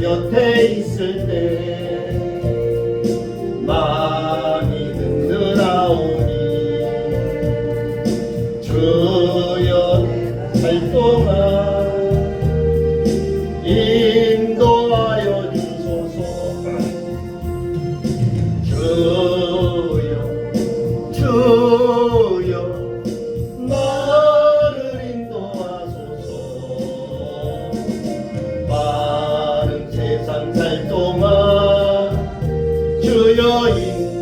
곁에 있을 때 마음이 든든하오니 주여 살 동안 인도하여 주소서. 주여 나를 인도하소서. 빠른 세상 살 동안 주여 인도하소서.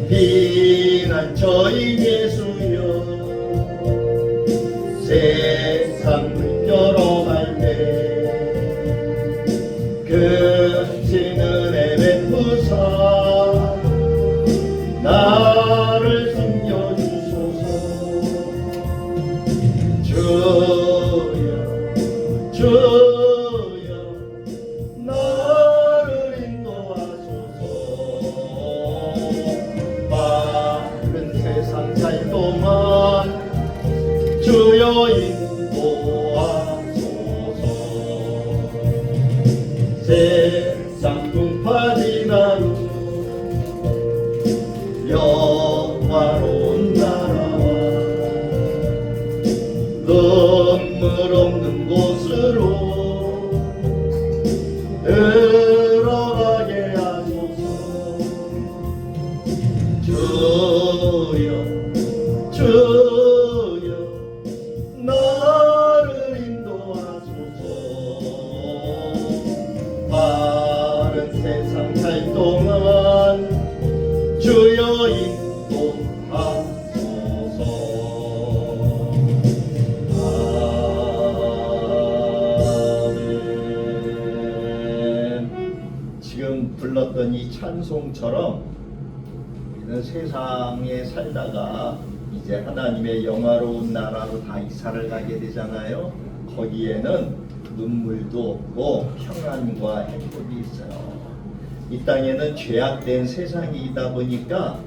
피난처인 예수여 세상 물결어갈 때 크신 은혜 베푸사 나를 숨겨주소서. 주여 나를 인도하소서. 빠른 세상 살 동안 주여 인도하소서. 세상 풍파진 하루 영화로운 나라와 눈물 없는 곳으로 들어가게 하소서. 주여 나를 인도하소서. 빠른 세상 살 동안 주여 인도하소서. 아멘. 지금 불렀던 이 찬송처럼 우리는 세상에 살다가 이제 하나님의 영화로운 나라로 다 이사를 가게 되잖아요. 거기에는 눈물도 없고 평안과 행복이 있어요. 이 땅에는 죄악된 세상이다 보니까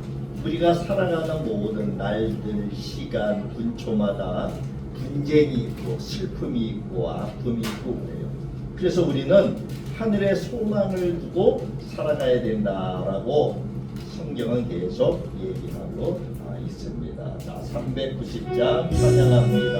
우리가 살아가는 모든 날들, 시간, 분초마다 분쟁이 있고 슬픔이 있고 아픔이 있고 그래요. 그래서 우리는 하늘의 소망을 두고 살아가야 된다라고 성경은 계속 얘기하고 있습니다. 자, 390장 찬양합니다.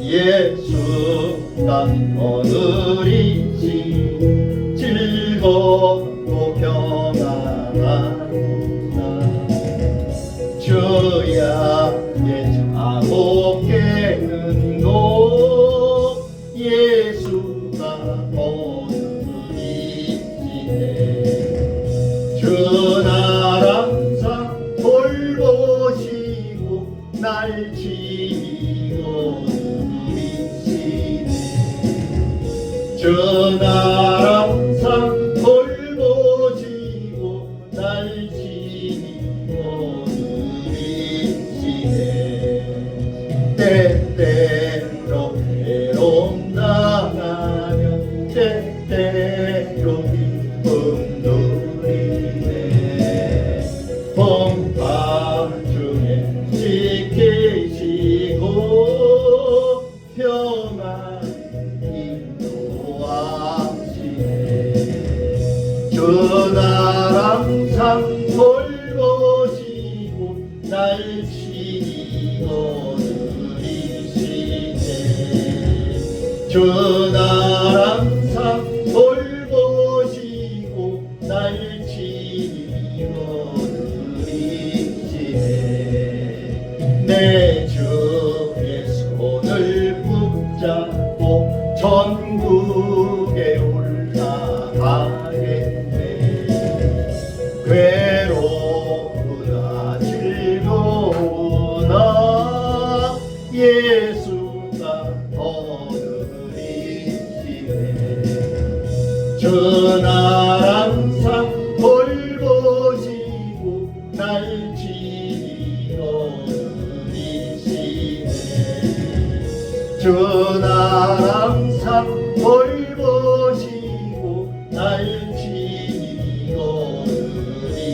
예수가 오늘이지 즐겁고 평안하구나. 주야의 자고 깨는 곳 예수가 오늘이지네. 주 나라 항상 돌보시고 날 지키고 주 나라 항상 돌보시고 날 지키고 누리시네. 때때로 괴로움 당하면 때때로 기쁨 누리네. 풍파 중에 지키시고 평안 주 나라 항상 돌보시고 날 지키고 누리시네. 주 나라 항상 돌보시고 날 지키고 누리시네. 내 주의 손을 붙잡고 천국에 올라가겠네. 괴로우나 즐거우나 예수가 오늘이시네. 주 나라 항상 돌보시고 날 지키고 누리시네. 주 나라 항상 돌보시고 날 지키고 누리시네.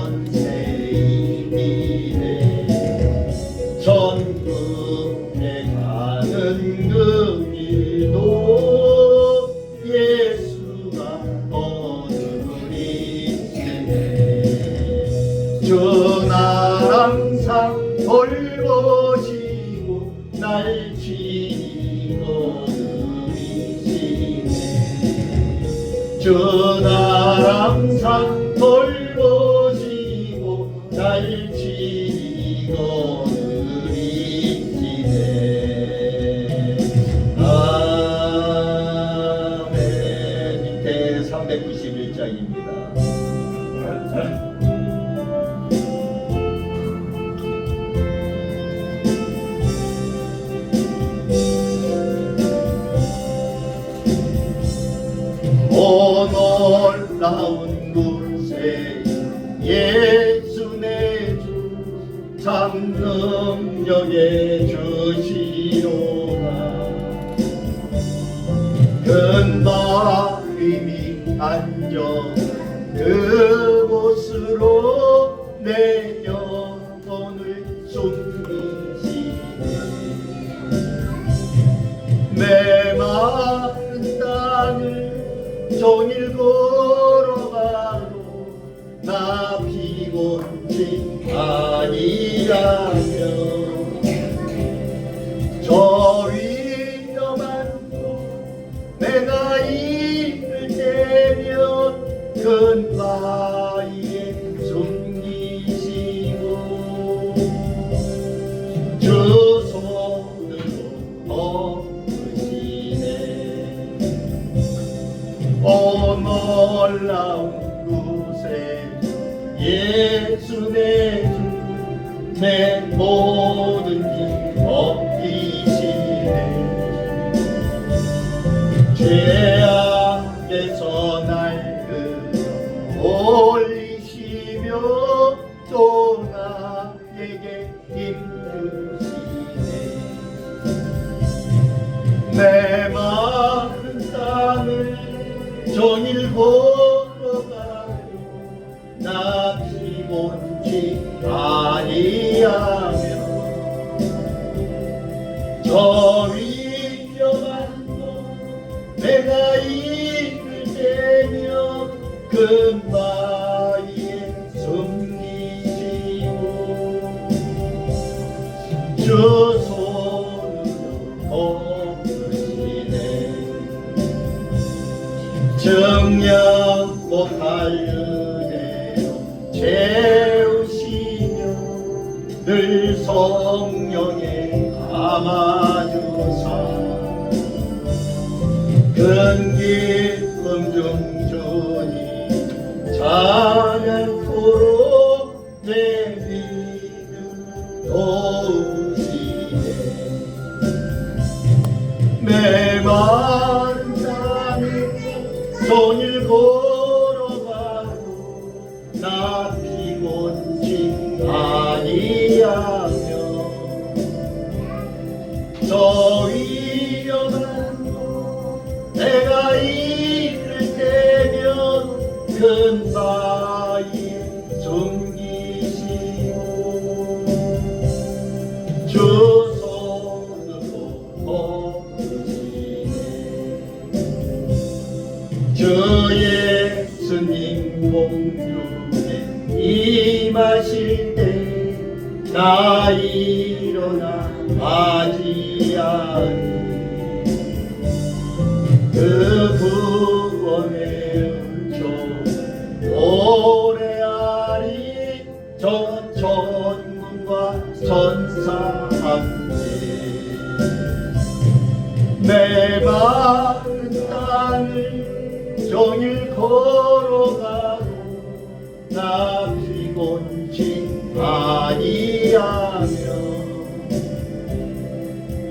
권세이네 천국에 가는 그 길도 예수가 거두리시네 주 날 항상 돌보시고 날 친히 거두리시네 주 날 항상 돌보시고 날 친히 거두리시네 아멘 밑에 391장입니다 오 놀라운 곳에 예수 내 주 참 능력의 주시로가 근바림이 안전 그곳으로 내 영혼을 숨기시네 메마른 땅을 종일 걸어가도 나 피곤치 아니하며 저 위험한 곳 내가 이를 때면 큰 바위에 숨기시고 주 손으로 덮으시네 오 놀라운 곳에 예수 내 주 내 모든 길 벗기시네 죄악에서 날 끌어올리시며 또 나에게 힘주시네 메마른 땅을 종일 걸어가요 나 피곤치 아니하며 저 위험한 곳 내가 이를 때면 금바위에 숨기시고 주 손으로 덮으시네 증량 못할 은혜로 채우시며 늘 성령에 감아주사 큰 기쁨 중 주님 찬양토록 내 믿음 도우시네 메마른 땅을 종일 걸어가도 나 피곤치 아니하며 저 위험한 곳 내가 이를 때면 큰 바위에 숨기시고 주 손으로 덮으시네 주 예수님 공중에 임하실 때 나 일어나 맞이하니 그 구원의 은총 노래하리 저 천군과 천사 함께 메마른 땅을 종일 걸어가도 나 피곤치 아니하며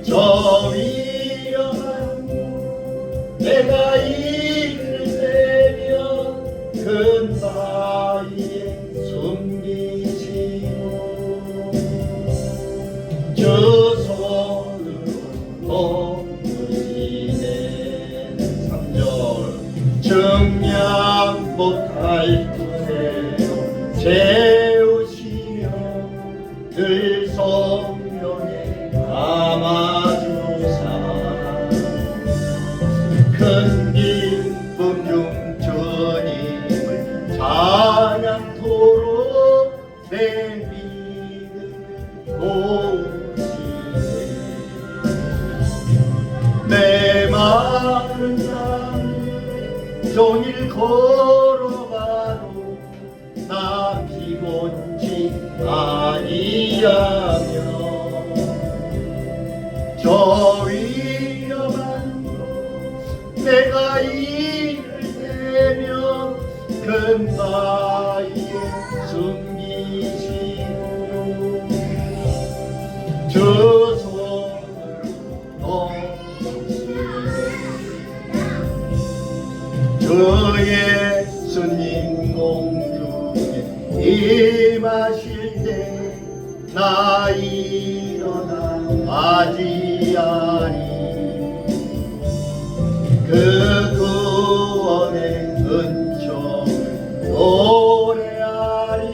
저 위험한 곳 내가 이를 때면 큰 바위에 숨기시고 주 손으로 덮으시네 3절 증량 못할 그대로 걸어가도 나 피곤치 아니하며 저 위험한 곳 내가 이를 대며 근바위에 숨기시고 주 손으로 주 예수님 공중에 임하실 때 나 일어나 맞이하리 그 구원의 은총을 노래하리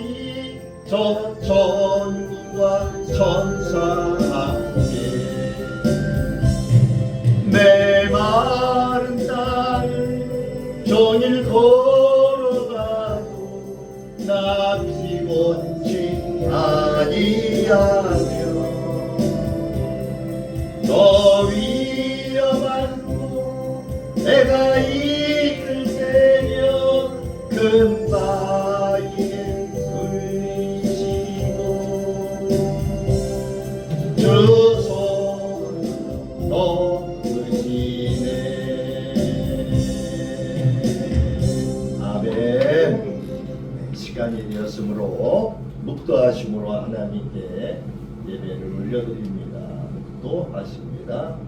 저 천군과 천사 함께 메마른 땅을 종일 걸어가도 나 피곤치 아니하며 저 위험한 곳 내가 이를 대며 근바위에 숨기시고 주 손으로 넣으시네. 아멘. 시간이 되었으므로 묵도하심으로 하나님께 예배를 올려드립니다. 묵도하십니다.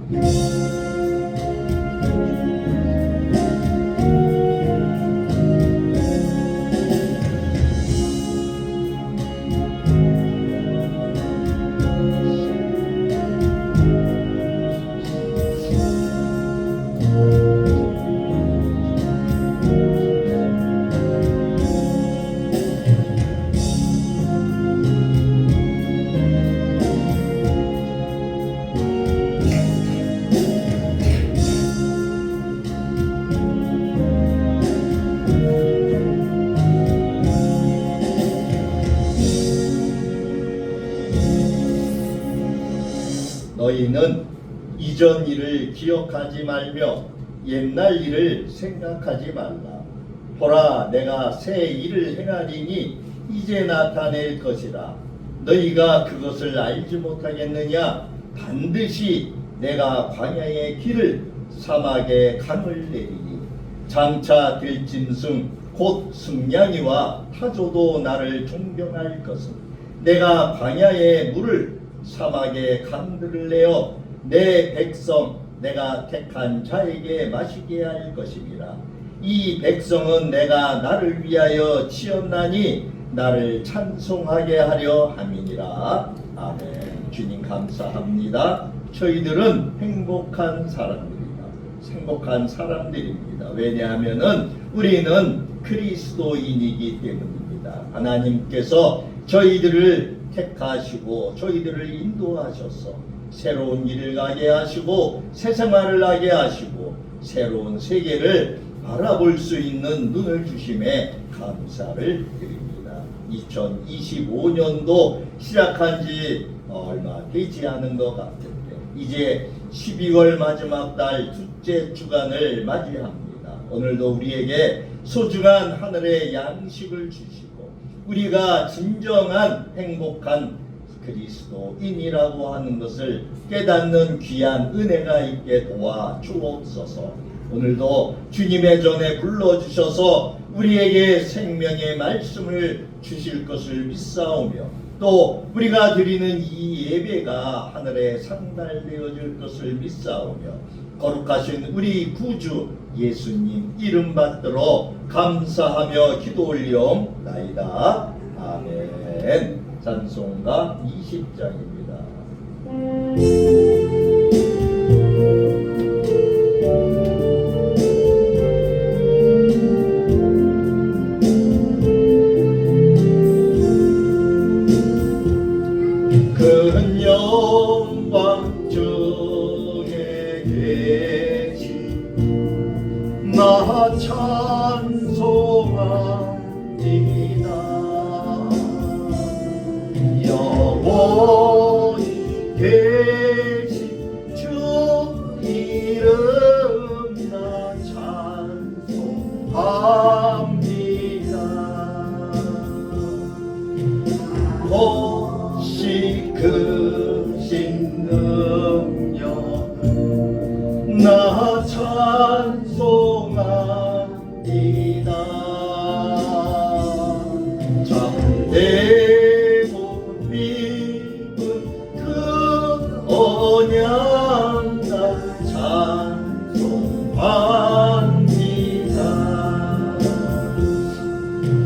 너희는 이전 일을 기억하지 말며 옛날 일을 생각하지 말라. 보라, 내가 새 일을 행하리니 이제 나타낼 것이라. 너희가 그것을 알지 못하겠느냐? 반드시 내가 광야의 길을 사막의 강을 내리니 장차 들짐승 곧 승냥이와 타조도 나를 존경할 것은 내가 광야의 물을 사막의 강들을 내어 내 백성 내가 택한 자에게 마시게 할 것이니라. 이 백성은 내가 나를 위하여 지었나니 나를 찬송하게 하려 함이니라. 아멘. 주님 감사합니다. 저희들은 행복한 사람들이다. 행복한 사람들입니다. 왜냐하면은 우리는 그리스도인이기 때문입니다. 하나님께서 저희들을 택하시고 저희들을 인도하셔서 새로운 길을 가게 하시고 새 생활을 나게 하시고 새로운 세계를 바라볼 수 있는 눈을 주심에 감사를 드립니다. 2025년도 시작한 지 얼마 되지 않은 것 같은데 이제 12월 마지막 달 둘째 주간을 맞이합니다. 오늘도 우리에게 소중한 하늘의 양식을 주시고 우리가 진정한 행복한 그리스도인이라고 하는 것을 깨닫는 귀한 은혜가 있게 도와주옵소서. 오늘도 주님의 전에 불러주셔서 우리에게 생명의 말씀을 주실 것을 믿사오며 또 우리가 드리는 이 예배가 하늘에 상달되어질 것을 믿사오며 거룩하신 우리 구주 예수님 이름 받들어 감사하며 기도 올리옵나이다. 아멘. 찬송가 20장입니다. 큰 영광 중에 계신 나 찬송합니다. 영원히 오직 크신 능력은 나 찬송합니다. 참되고 믿은 그 언약 나 찬송합니다.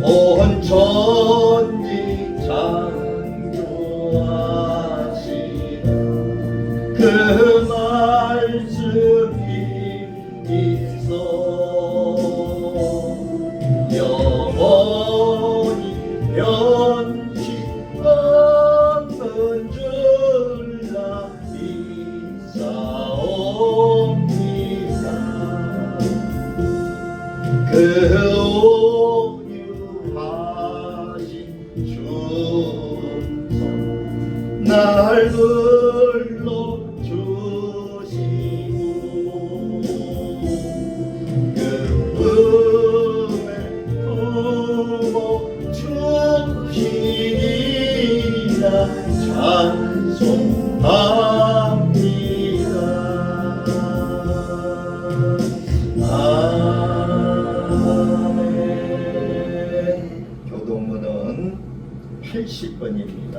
온 천지 창조하시는 그 말씀이 있어 영원히 변치 않는 줄 나 믿사옵니다. 그 오유하신 주소 날 불러주시고 그분의 부모 주시리라 찬송합니다. 아멘. 교동문은 80번입니다.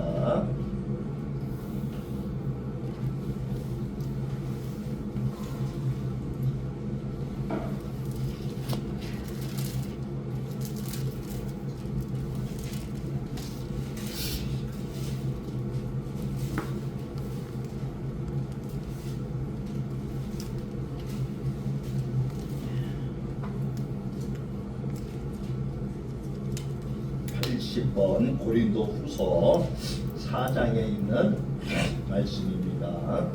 번 고린도후서 4장에 있는 말씀입니다.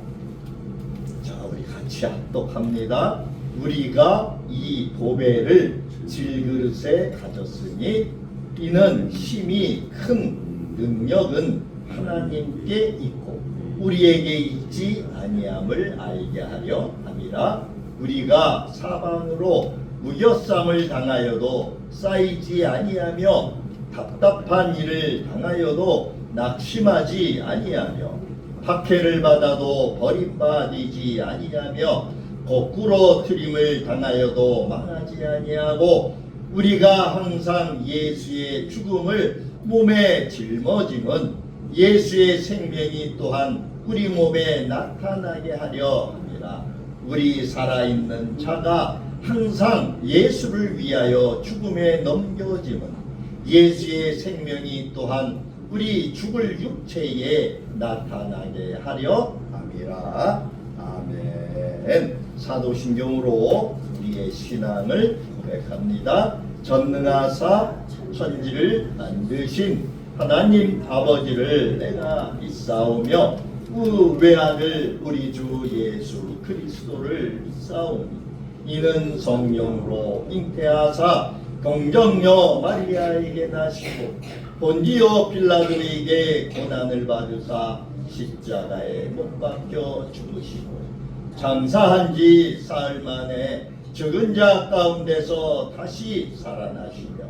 자, 우리 같이 합독합니다. 우리가 이 보배를 질그릇에 가졌으니 이는 힘이 큰 능력은 하나님께 있고 우리에게 있지 아니함을 알게 하려 함이라. 우리가 사방으로 무교쌈을 당하여도 쌓이지 아니하며 답답한 일을 당하여도 낙심하지 아니하며 박해를 받아도 버림받이지 아니하며 거꾸로 트림을 당하여도 망하지 아니하고 우리가 항상 예수의 죽음을 몸에 짊어짐은 예수의 생명이 또한 우리 몸에 나타나게 하려 함이라. 우리 살아있는 자가 항상 예수를 위하여 죽음에 넘겨짐은 예수의 생명이 또한 우리 죽을 육체에 나타나게 하려 함이라. 아멘. 사도신경으로 우리의 신앙을 고백합니다. 전능하사 천지를 만드신 하나님 아버지를 내가 믿사오며 그 외아들 우리 주 예수 그리스도를 믿사오니 이는 성령으로 잉태하사 동정녀 마리아에게 나시고 본디오 빌라도에게 고난을 받으사 십자가에 못 박혀 죽으시고 장사한 지 사흘 만에 죽은 자 가운데서 다시 살아나시며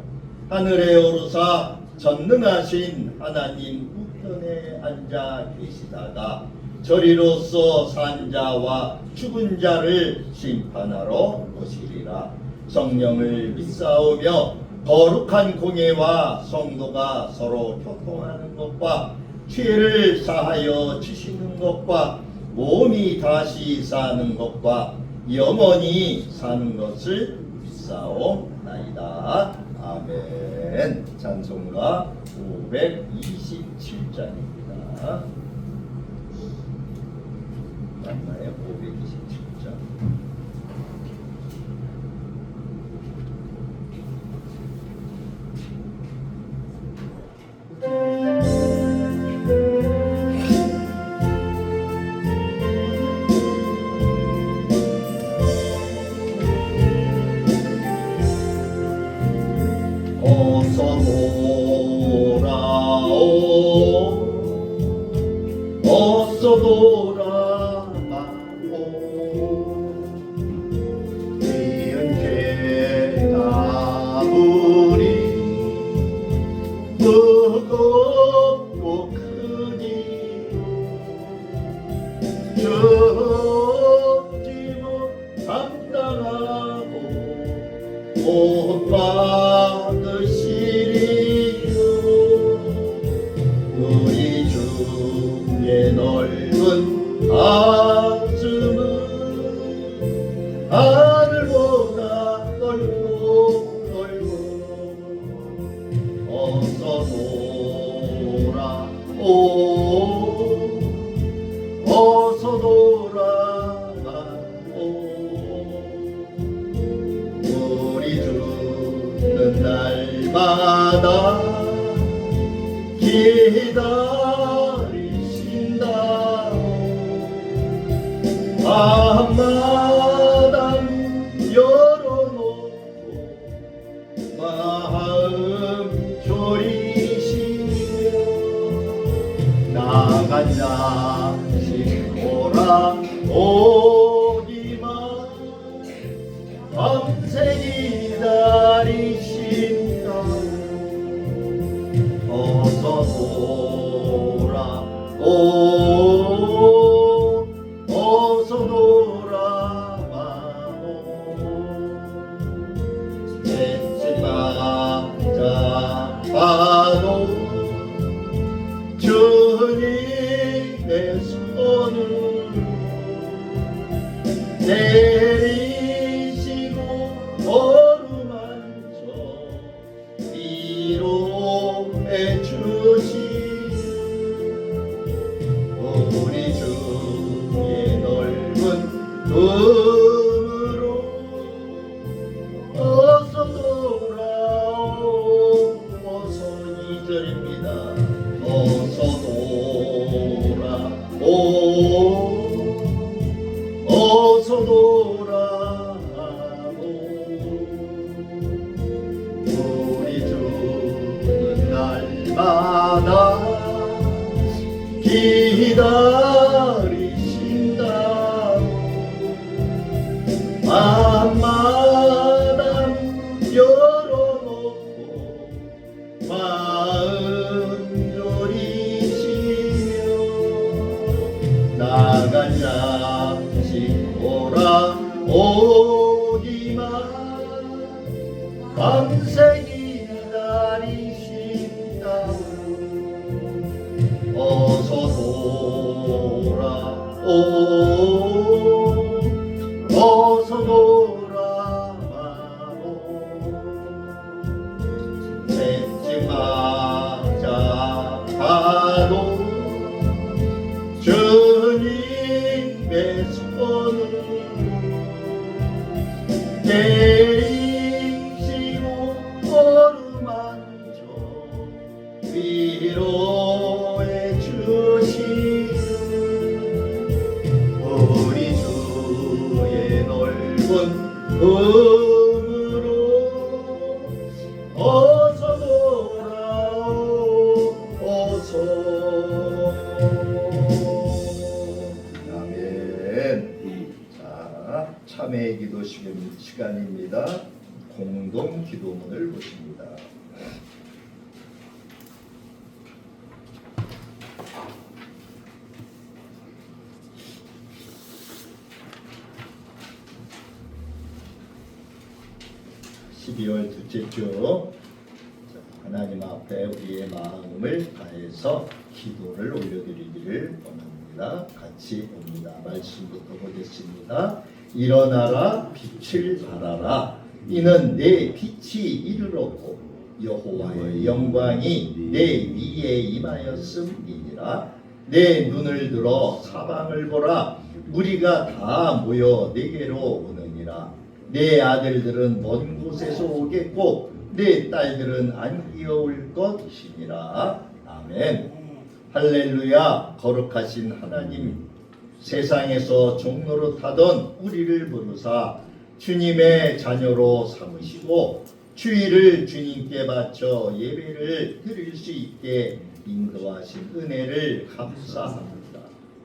하늘에 오르사 전능하신 하나님 우편에 앉아 계시다가 저리로서 산 자와 죽은 자를 심판하러 오시리라. 성령을 믿사오며 거룩한 공예와 성도가 서로 교통하는 것과 죄를 사하여 주시는 것과 몸이 다시 사는 것과 영원히 사는 것을 믿사옵나이다. 아멘. 찬송가 527장입니다. 맞나요? 527장. 어서 돌아오 어서 돌아가오 이은 개가물이 무겁고 우리 주의 넓은 가슴은 하늘보다 넓고 어서 돌아오 어서 돌아가오 우리 주는 날마다 기다리신다 밤마당 열어놓고 마음 졸이시며 나간 자식 돌아오기만 밤새 기다리신다 어서 돌아오 어서 돌아와오 맺지마자 봐도 주님의 손을 내리시고 어루만져 위로해 주시니 우리 주의 넓은 품으로 어서 돌아오 어서 2절입니다 어서 돌아오 어서 돌아오 우리 주는 날마다 기다리신다 밤마당 열어놓고 마음 졸이시며 나간 자식 돌아오기만 밤새 기다리신다 어서 돌아오 어서 돌아와오 맺지마자 봐도 주님의 손을 내리시고 어루만져 위로해 주시는 우리 주의 넓은 품으로 어서 돌아오 어서 아멘. 자, 참회의 기도 시간입니다. 공동 기도문을 보십니다. (12월) 둘째 주 하나님 앞에 우리의 마음을 다해서 기도를 올려드리기를 원합니다. 같이 봅니다. 말씀부터 보겠습니다. 일어나라 빛을 발하라 이는 내 빛이 이르렀고 여호와의 영광이 내 위에 임하였음이니라 내 눈을 들어 사방을 보라 무리가 다 모여 내게로 오느니라 내 아들들은 먼 곳에서 오겠고 내 딸들은 안기어올 것이니라. 아멘. 할렐루야. 거룩하신 하나님 세상에서 종노릇하던 우리를 부르사 주님의 자녀로 삼으시고 주일을 주님께 바쳐 예배를 드릴 수 있게 인도하신 은혜를 감사합니다.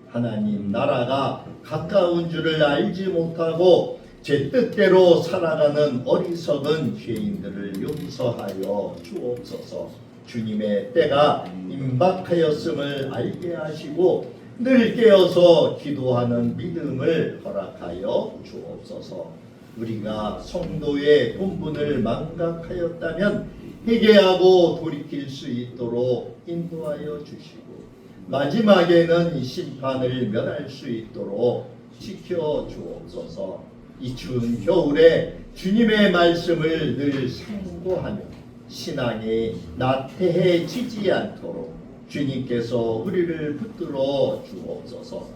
하나님 나라가 가까운 줄을 알지 못하고 제 뜻대로 살아가는 어리석은 죄인들을 용서하여 주옵소서. 주님의 때가 임박하였음을 알게 하시고 늘 깨어서 기도하는 믿음을 허락하여 주옵소서. 우리가 성도의 본분을 망각하였다면 회개하고 돌이킬 수 있도록 인도하여 주시고 마지막에는 심판을 면할 수 있도록 지켜 주옵소서. 이 추운 겨울에 주님의 말씀을 늘 상고하며 신앙이 나태해지지 않도록 주님께서 우리를 붙들어 주옵소서.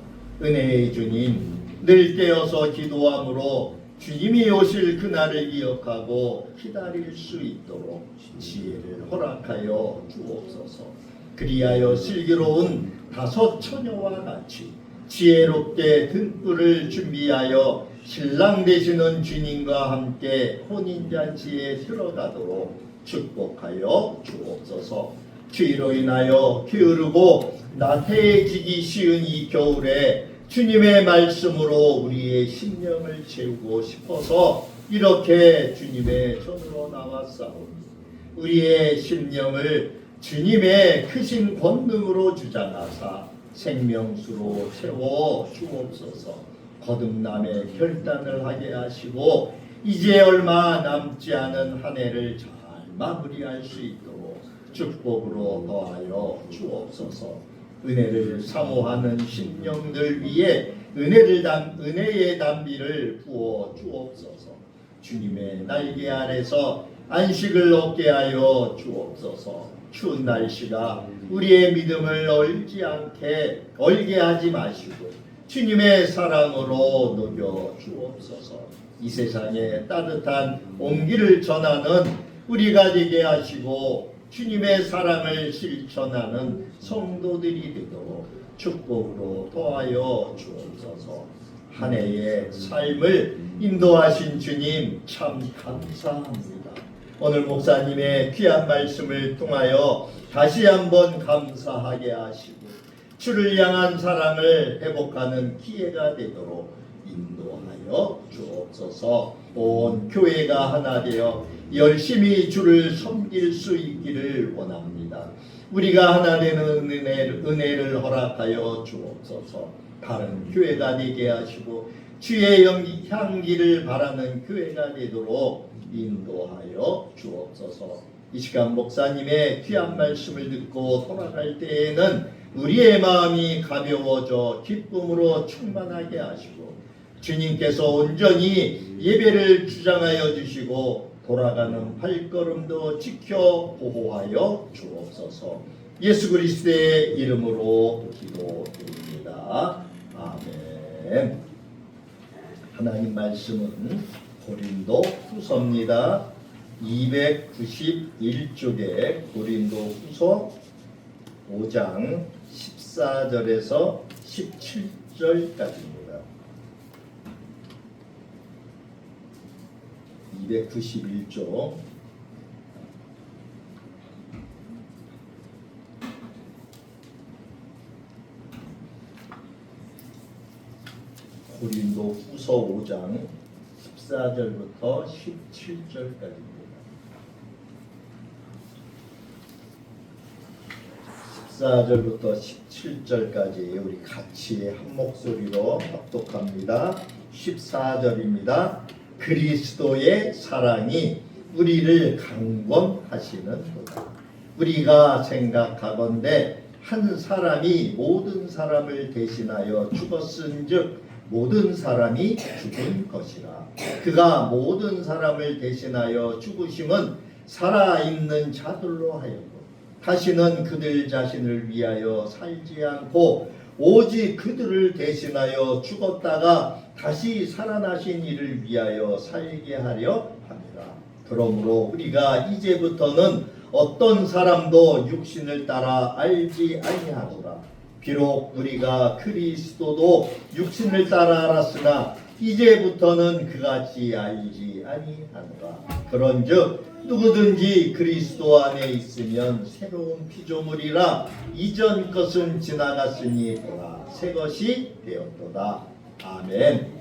은혜의 주님, 늘 깨어서 기도함으로 주님이 오실 그날을 기억하고 기다릴 수 있도록 지혜를 허락하여 주옵소서. 그리하여 슬기로운 다섯 처녀와 같이 지혜롭게 등불을 준비하여 신랑 되시는 주님과 함께 혼인잔치에 들어가도록 축복하여 주옵소서. 추위로 인하여 게으르고 나태해지기 쉬운 이 겨울에 주님의 말씀으로 우리의 심령을 채우고 싶어서 이렇게 주님의 전으로 나왔사오니 우리의 심령을 주님의 크신 권능으로 주장하사 생명수로 채워 주옵소서. 거듭남의 결단을 하게 하시고 이제 얼마 남지 않은 한 해를 잘 마무리할 수 있도록 축복으로 더하여 주옵소서. 은혜를 사모하는 심령들 위에 은혜의 담비를 부어 주옵소서. 주님의 날개 아래서 안식을 얻게 하여 주옵소서. 추운 날씨가 우리의 믿음을 얼게 하지 마시고 주님의 사랑으로 녹여 주옵소서. 이 세상에 따뜻한 온기를 전하는 우리가 되게 하시고 주님의 사랑을 실천하는 성도들이 되도록 축복으로 도와여 주옵소서. 한 해의 삶을 인도하신 주님 참 감사합니다. 오늘 목사님의 귀한 말씀을 통하여 다시 한번 감사하게 하시고 주를 향한 사랑을 회복하는 기회가 되도록 인도하여 주옵소서. 온 교회가 하나 되어 열심히 주를 섬길 수 있기를 원합니다. 우리가 하나 되는 은혜를 허락하여 주옵소서. 다른 교회가 되게 하시고 주의 향기를 바라는 교회가 되도록 인도하여 주옵소서. 이 시간 목사님의 귀한 말씀을 듣고 돌아갈 때에는 우리의 마음이 가벼워져 기쁨으로 충만하게 하시고 주님께서 온전히 예배를 주장하여 주시고 돌아가는 발걸음도 지켜 보호하여 주옵소서. 예수 그리스도의 이름으로 기도드립니다. 아멘. 하나님 말씀은 고린도 후서입니다. 291쪽에 고린도 후서 5장 14절에서 17절까지입니다. 291쪽 고린도 후서 5장 14절부터 17절까지입니다. 14절부터 17절까지 우리 같이 한 목소리로 합독합니다. 14절입니다. 그리스도의 사랑이 우리를 강권하시는도다. 우리가 생각하건대 한 사람이 모든 사람을 대신하여 죽었은즉 모든 사람이 죽은 것이라. 그가 모든 사람을 대신하여 죽으심은 살아있는 자들로 하여금 다시는 그들 자신을 위하여 살지 않고 오직 그들을 대신하여 죽었다가 다시 살아나신 이를 위하여 살게 하려 합니다. 그러므로 우리가 이제부터는 어떤 사람도 육신을 따라 알지 아니하노라. 비록 우리가 그리스도도 육신을 따라 알았으나 이제부터는 그같이 알지 아니하노라. 그런즉 누구든지 그리스도 안에 있으면 새로운 피조물이라. 이전 것은 지나갔으니 보라 새 것이 되었도다. 아멘.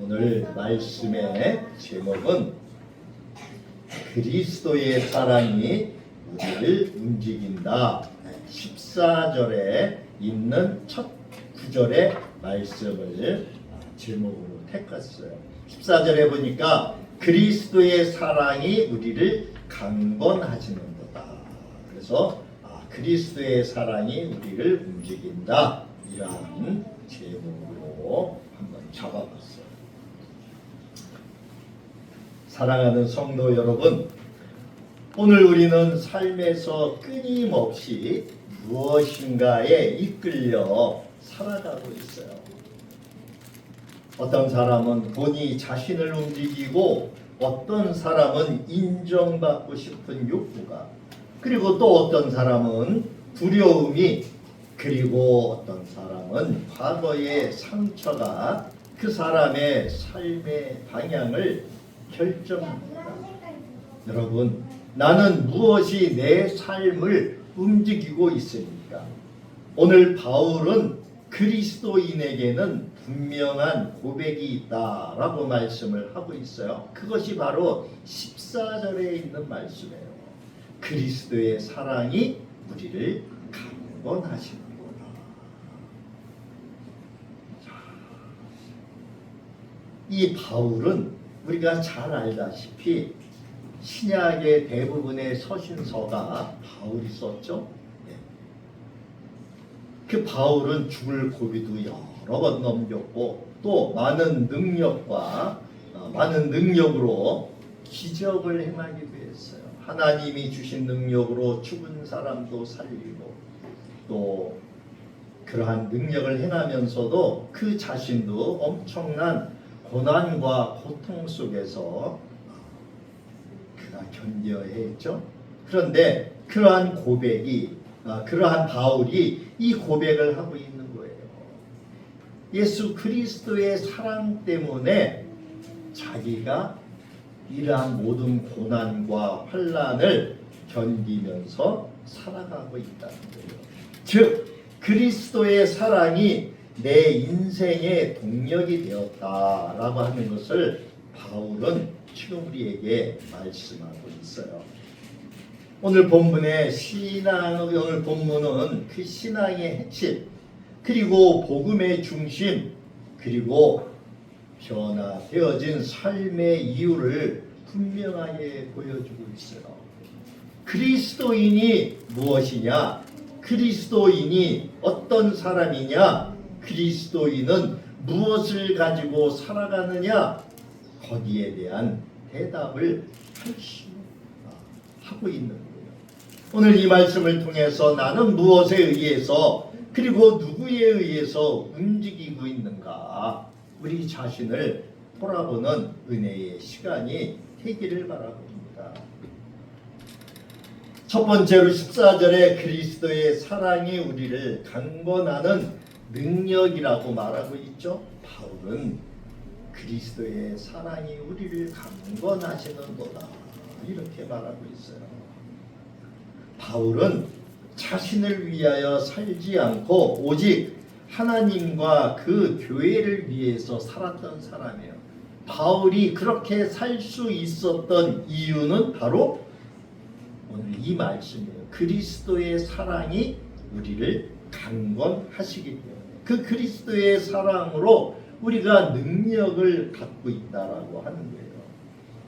오늘 말씀의 제목은 그리스도의 사랑이 우리를 움직인다. 14절에 있는 첫 구절의 말씀을 제목으로 택했어요. 14절에 보니까 그리스도의 사랑이 우리를 강건하시는 거다. 그래서 그리스도의 사랑이 우리를 움직인다. 이러한 제목으로 한번 잡아봤어요. 사랑하는 성도 여러분, 오늘 우리는 삶에서 끊임없이 무엇인가에 이끌려 살아가고 있어요. 어떤 사람은 본인이 자신을 움직이고, 어떤 사람은 인정받고 싶은 욕구가, 그리고 또 어떤 사람은 두려움이, 그리고 어떤 사람은 과거의 상처가 그 사람의 삶의 방향을 결정합니다. 여러분, 나는 무엇이 내 삶을 움직이고 있습니까? 오늘 바울은 그리스도인에게는 분명한 고백이 있다라고 말씀을 하고 있어요. 그것이 바로 14절에 있는 말씀이에요. 그리스도의 사랑이 우리를 강건하시는구나. 이 바울은 우리가 잘 알다시피 신약의 대부분의 서신서가 바울이 썼죠. 그 바울은 죽을 고비도 여러 번 넘겼고, 또 많은 능력으로 기적을 행하기도 했어요. 하나님이 주신 능력으로 죽은 사람도 살리고, 또 그러한 능력을 행하면서도 그 자신도 엄청난 고난과 고통 속에서 그가 견뎌야 했죠. 그런데 그러한 바울이 이 고백을 하고 있는 거예요. 예수 그리스도의 사랑 때문에 자기가 이러한 모든 고난과 환난을 견디면서 살아가고 있다는 거예요. 즉, 그리스도의 사랑이 내 인생의 동력이 되었다라고 하는 것을 바울은 지금 우리에게 말씀하고 있어요. 오늘 본문은 그 신앙의 핵심, 그리고 복음의 중심, 그리고 변화되어진 삶의 이유를 분명하게 보여주고 있어요. 그리스도인이 무엇이냐? 그리스도인이 어떤 사람이냐? 그리스도인은 무엇을 가지고 살아가느냐? 거기에 대한 대답을 하고 있는 거예요. 오늘 이 말씀을 통해서 나는 무엇에 의해서, 그리고 누구에 의해서 움직이고 있는가, 우리 자신을 돌아보는 은혜의 시간이 되기를 바라봅니다. 첫 번째로 14절에 그리스도의 사랑이 우리를 강건하는 능력이라고 말하고 있죠. 바울은 그리스도의 사랑이 우리를 강건하시는 거다, 이렇게 말하고 있어요. 바울은 자신을 위하여 살지 않고 오직 하나님과 그 교회를 위해서 살았던 사람이에요. 바울이 그렇게 살 수 있었던 이유는 바로 오늘 이 말씀이에요. 그리스도의 사랑이 우리를 강건하시기 때문에, 그 그리스도의 사랑으로 우리가 능력을 갖고 있다라고 하는 거예요.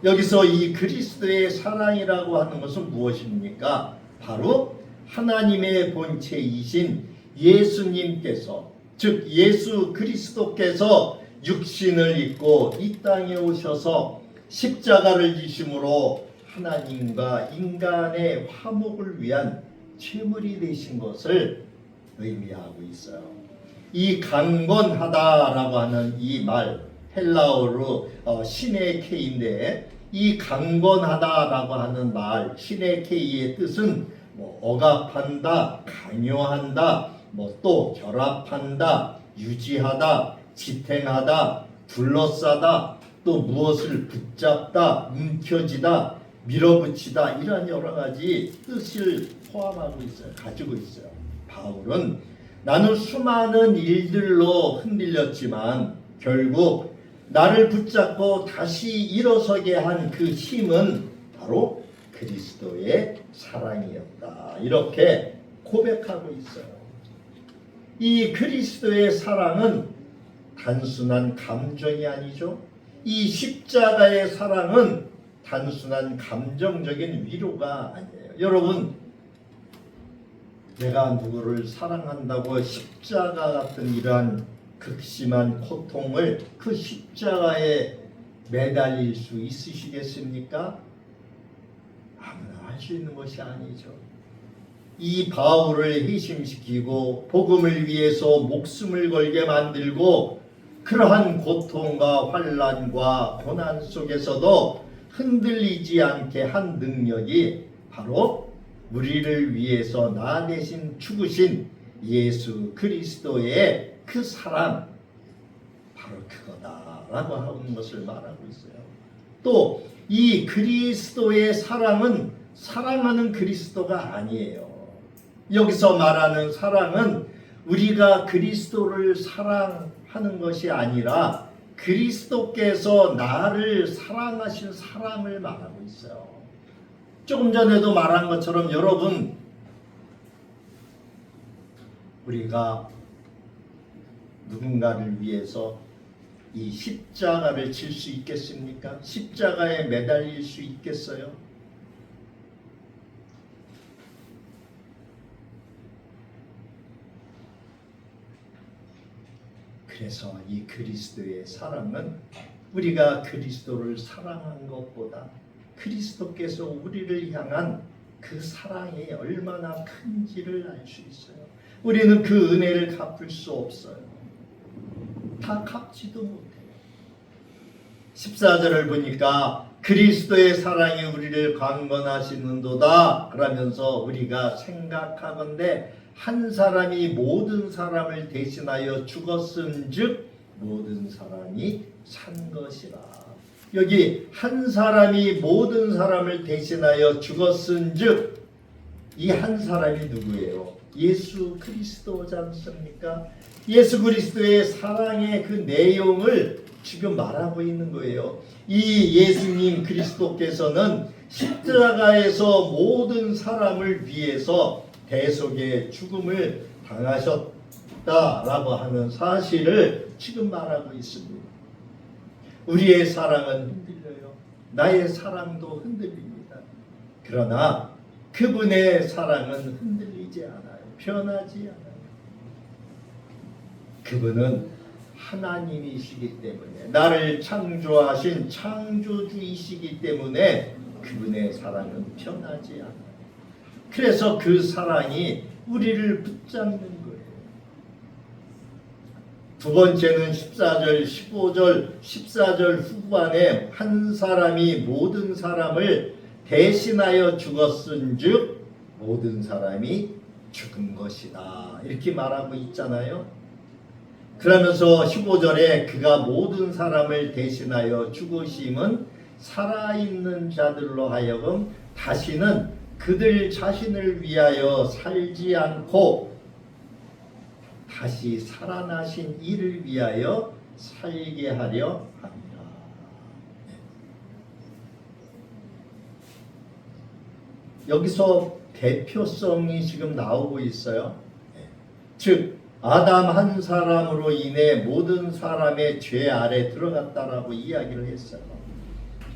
여기서 이 그리스도의 사랑이라고 하는 것은 무엇입니까? 바로 하나님의 본체이신 예수님께서, 즉 예수 그리스도께서 육신을 입고 이 땅에 오셔서 십자가를 지심으로 하나님과 인간의 화목을 위한 제물이 되신 것을 의미하고 있어요. 이 강건하다라고 하는 이 말, 헬라어로 시네케인데, 이 강건하다라고 하는 말, 시네케이의 뜻은 억압한다, 강요한다, 또 결합한다, 유지하다, 지탱하다, 둘러싸다, 또 무엇을 붙잡다, 움켜쥐다, 밀어붙이다, 이러한 여러 가지 뜻을 포함하고 있어요. 가지고 있어요. 바울은 나는 수많은 일들로 흔들렸지만 결국 나를 붙잡고 다시 일어서게 한 그 힘은 바로 그리스도의 사랑이었다, 이렇게 고백하고 있어요. 이 그리스도의 사랑은 단순한 감정이 아니죠. 이 십자가의 사랑은 단순한 감정적인 위로가 아니에요. 여러분, 내가 누구를 사랑한다고 십자가 같은 이러한 극심한 고통을 그 십자가에 매달릴 수 있으시겠습니까? 아무나 할 수 있는 것이 아니죠. 이 바울을 회심시키고 복음을 위해서 목숨을 걸게 만들고 그러한 고통과 환난과 고난 속에서도 흔들리지 않게 한 능력이 바로 우리를 위해서 나 대신 죽으신 예수 그리스도의 그 사랑, 바로 그거다라고 하는 것을 말하고 있어요. 또 이 그리스도의 사랑은 사랑하는 그리스도가 아니에요. 여기서 말하는 사랑은 우리가 그리스도를 사랑하는 것이 아니라 그리스도께서 나를 사랑하신 사랑을 말하고 있어요. 조금 전에도 말한 것처럼 여러분, 우리가 누군가를 위해서 이 십자가를 질 수 있겠습니까? 십자가에 매달릴 수 있겠어요? 그래서 이 그리스도의 사랑은 우리가 그리스도를 사랑한 것보다 그리스도께서 우리를 향한 그 사랑이 얼마나 큰지를 알 수 있어요. 우리는 그 은혜를 갚을 수 없어요. 다 갚지도 못해요. 14절을 보니까 그리스도의 사랑이 우리를 강건하시는도다 그러면서 우리가 생각하건대 한 사람이 모든 사람을 대신하여 죽었은즉 모든 사람이 산 것이라. 여기 한 사람이 모든 사람을 대신하여 죽었은즉 이 한 사람이 누구예요? 예수 그리스도지 않습니까? 예수 그리스도의 사랑의 그 내용을 지금 말하고 있는 거예요. 이 예수님 그리스도께서는 십자가에서 모든 사람을 위해서 대속의 죽음을 당하셨다라고 하는 사실을 지금 말하고 있습니다. 우리의 사랑은 흔들려요. 나의 사랑도 흔들립니다. 그러나 그분의 사랑은 흔들리지 않아요. 변하지 않아요. 그분은 하나님이시기 때문에, 나를 창조하신 창조주이시기 때문에 그분의 사랑은 변하지 않아요. 그래서 그 사랑이 우리를 붙잡는 거예요. 두 번째는 14절, 15절, 14절 후반에 한 사람이 모든 사람을 대신하여 죽었은즉 모든 사람이 죽은 것이다. 이렇게 말하고 있잖아요. 그러면서 15절에 그가 모든 사람을 대신하여 죽으심은 살아있는 자들로 하여금 다시는 그들 자신을 위하여 살지 않고 다시 살아나신 이를 위하여 살게 하려 합니다. 여기서 대표성이 지금 나오고 있어요. 즉 아담 한 사람으로 인해 모든 사람의 죄 아래 들어갔다라고 이야기를 했어요.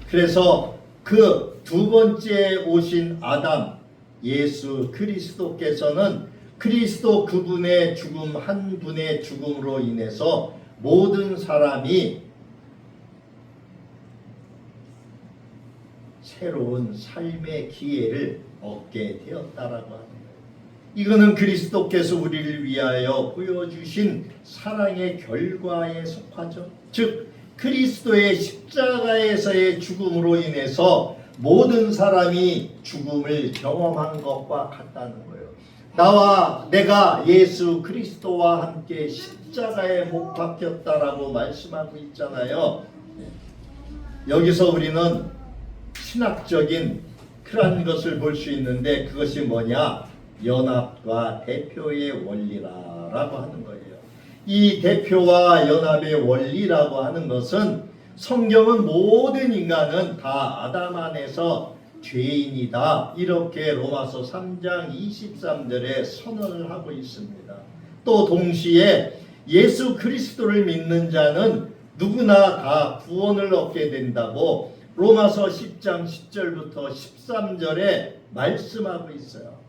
그래서 그 두 번째 오신 아담 예수 그리스도께서는 그리스도 그분의 죽음, 한 분의 죽음으로 인해서 모든 사람이 새로운 삶의 기회를 얻게 되었다라고 합니다. 이거는 그리스도께서 우리를 위하여 보여주신 사랑의 결과에 속하죠. 즉 그리스도의 십자가에서의 죽음으로 인해서 모든 사람이 죽음을 경험한 것과 같다는 거예요. 내가 예수 그리스도와 함께 십자가에 못 박혔다라고 말씀하고 있잖아요. 여기서 우리는 신학적인 그런 것을 볼 수 있는데 그것이 뭐냐? 연합과 대표의 원리라고 하는 거예요. 이 대표와 연합의 원리라고 하는 것은 성경은 모든 인간은 다 아담 안에서 죄인이다 이렇게 로마서 3장 23절에 선언을 하고 있습니다. 또 동시에 예수 그리스도를 믿는 자는 누구나 다 구원을 얻게 된다고 로마서 10장 10절부터 13절에 말씀하고 있어요.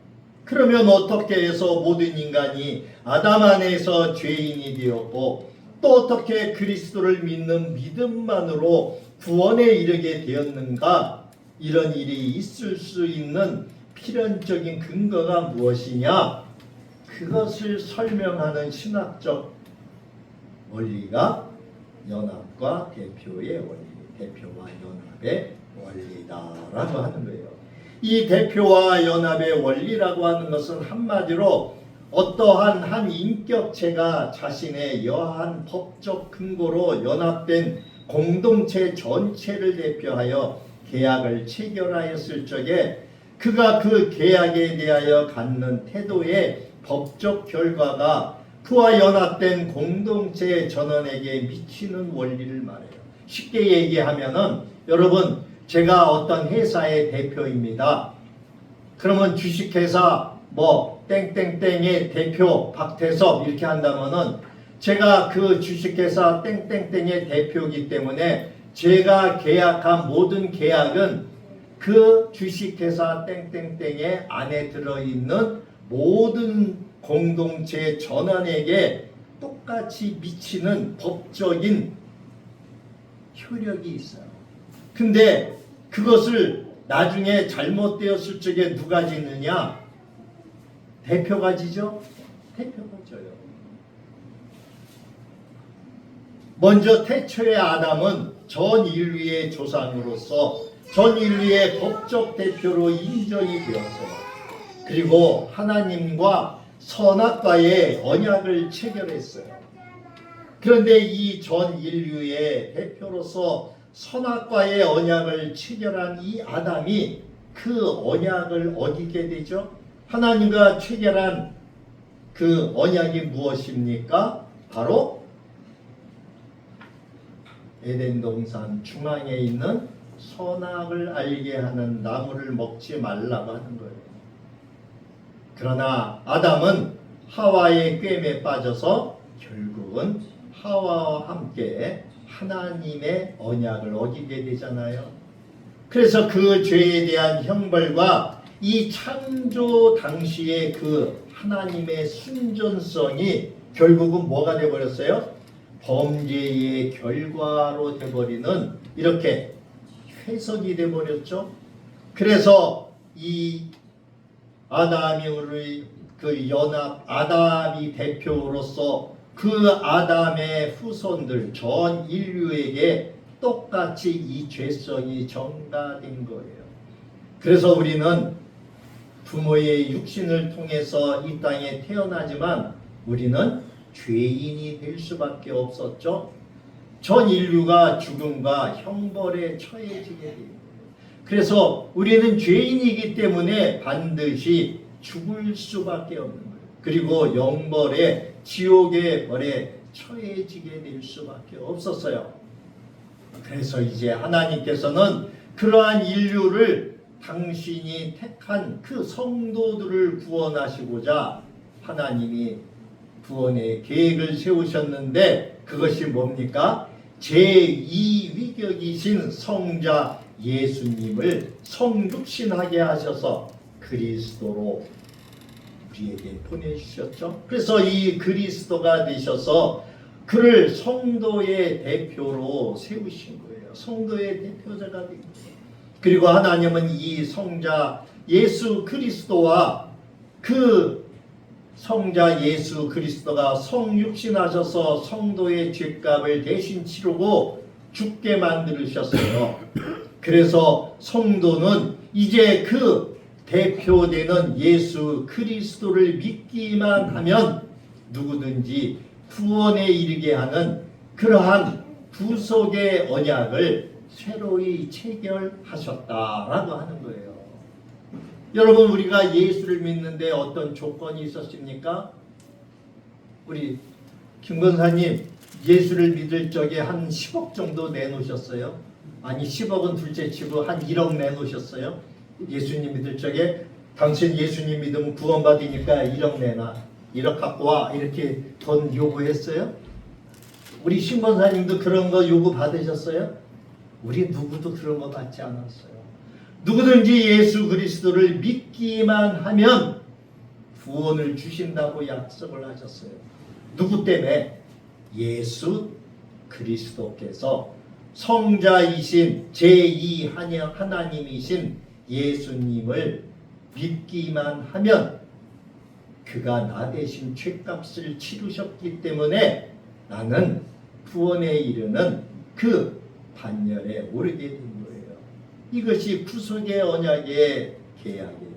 그러면 어떻게 해서 모든 인간이 아담 안에서 죄인이 되었고 또 어떻게 그리스도를 믿는 믿음만으로 구원에 이르게 되었는가? 이런 일이 있을 수 있는 필연적인 근거가 무엇이냐? 그것을 설명하는 신학적 원리가 연합과 대표의 원리, 대표와 연합의 원리다라고 하는 거예요. 이 대표와 연합의 원리라고 하는 것은 한마디로 어떠한 한 인격체가 자신의 여한 법적 근거로 연합된 공동체 전체를 대표하여 계약을 체결하였을 적에 그가 그 계약에 대하여 갖는 태도의 법적 결과가 그와 연합된 공동체 전원에게 미치는 원리를 말해요. 쉽게 얘기하면은 여러분, 제가 어떤 회사의 대표입니다. 그러면 주식회사 뭐 땡땡땡의 대표 박태섭 이렇게 한다면은 제가 그 주식회사 땡땡땡의 대표이기 때문에 제가 계약한 모든 계약은 그 주식회사 땡땡땡의 안에 들어있는 모든 공동체 전원에게 똑같이 미치는 법적인 효력이 있어요. 근데 그것을 나중에 잘못되었을 적에 누가 지느냐? 대표가 지죠? 대표가 져요. 먼저 태초의 아담은 전 인류의 조상으로서 전 인류의 법적 대표로 인정이 되었어요. 그리고 하나님과 선악과의 언약을 체결했어요. 그런데 이 전 인류의 대표로서 선악과의 언약을 체결한 이 아담이 그 언약을 어기게 되죠. 하나님과 체결한 그 언약이 무엇입니까? 바로 에덴 동산 중앙에 있는 선악을 알게 하는 나무를 먹지 말라고 하는 거예요. 그러나 아담은 하와의 꾀에 빠져서 결국은 하와와 함께 하나님의 언약을 어기게 되잖아요. 그래서 그 죄에 대한 형벌과 이 창조 당시의 그 하나님의 순전성이 결국은 뭐가 되어버렸어요? 범죄의 결과로 되어버리는 이렇게 해석이 되어버렸죠. 그래서 이 아담이 우리 그 연합 아담이 대표로서 그 아담의 후손들 전 인류에게 똑같이 이 죄성이 전가된 거예요. 그래서 우리는 부모의 육신을 통해서 이 땅에 태어나지만 우리는 죄인이 될 수밖에 없었죠. 전 인류가 죽음과 형벌에 처해지게 됩니다. 그래서 우리는 죄인이기 때문에 반드시 죽을 수밖에 없는 거예요. 그리고 영벌의 지옥의 벌에 처해지게 될 수밖에 없었어요. 그래서 이제 하나님께서는 그러한 인류를 당신이 택한 그 성도들을 구원하시고자 하나님이 구원의 계획을 세우셨는데 그것이 뭡니까? 제2위격이신 성자 예수님을 성육신하게 하셔서 그리스도로 우리에게 보내주셨죠. 그래서 이 그리스도가 되셔서 그를 성도의 대표로 세우신 거예요. 성도의 대표자가 된 거예요. 그리고 하나님은 이 성자 예수 그리스도와 그 성자 예수 그리스도가 성육신하셔서 성도의 죄값을 대신 치르고 죽게 만들으셨어요. 그래서 성도는 이제 그 대표되는 예수 그리스도를 믿기만 하면 누구든지 구원에 이르게 하는 그러한 구속의 언약을 새로이 체결하셨다라고 하는 거예요. 여러분, 우리가 예수를 믿는데 어떤 조건이 있었습니까? 우리 김 권사님 예수를 믿을 적에 한 10억 정도 내놓으셨어요? 아니 10억은 둘째 치고 한 1억 내놓으셨어요? 예수님 믿을 적에 당신 예수님 믿으면 구원받으니까 1억 내놔, 1억 갖고 와, 이렇게 돈 요구했어요? 우리 신권사님도 그런 거 요구 받으셨어요? 우리 누구도 그런 거 받지 않았어요. 누구든지 예수 그리스도를 믿기만 하면 구원을 주신다고 약속을 하셨어요. 누구 때문에? 예수 그리스도께서 성자이신 제2 하나님이신 예수님을 믿기만 하면 그가 나 대신 죄값을 치르셨기 때문에 나는 구원에 이르는 그 반열에 오르게 된 거예요. 이것이 구속의 언약의 계약이에요.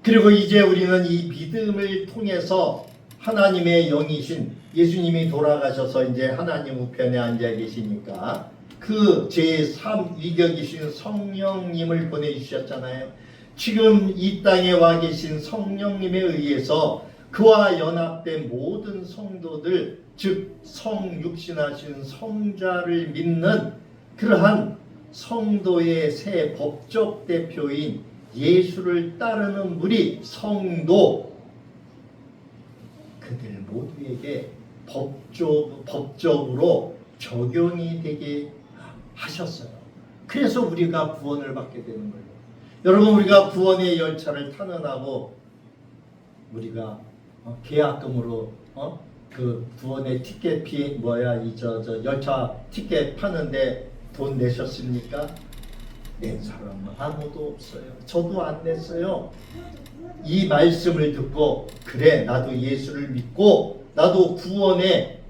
그리고 이제 우리는 이 믿음을 통해서 하나님의 영이신 예수님이 돌아가셔서 이제 하나님 우편에 앉아 계시니까 그 제3위격이신 성령님을 보내주셨잖아요. 지금 이 땅에 와 계신 성령님에 의해서 그와 연합된 모든 성도들, 즉 성육신하신 성자를 믿는 그러한 성도의 새 법적 대표인 예수를 따르는 무리 성도, 그들 모두에게 법적으로 적용이 되게 하셨어요. 그래서 우리가 구원을 받게 되는 거예요. 여러분, 우리가 구원의 열차를 타는하고 우리가 계약금으로 그 구원의 티켓 저 열차 티켓 파는데 돈 내셨습니까? 낸 사람은 아무도 없어요. 저도 안 냈어요. 이 말씀을 듣고 그래, 나도 예수를 믿고 나도 구원의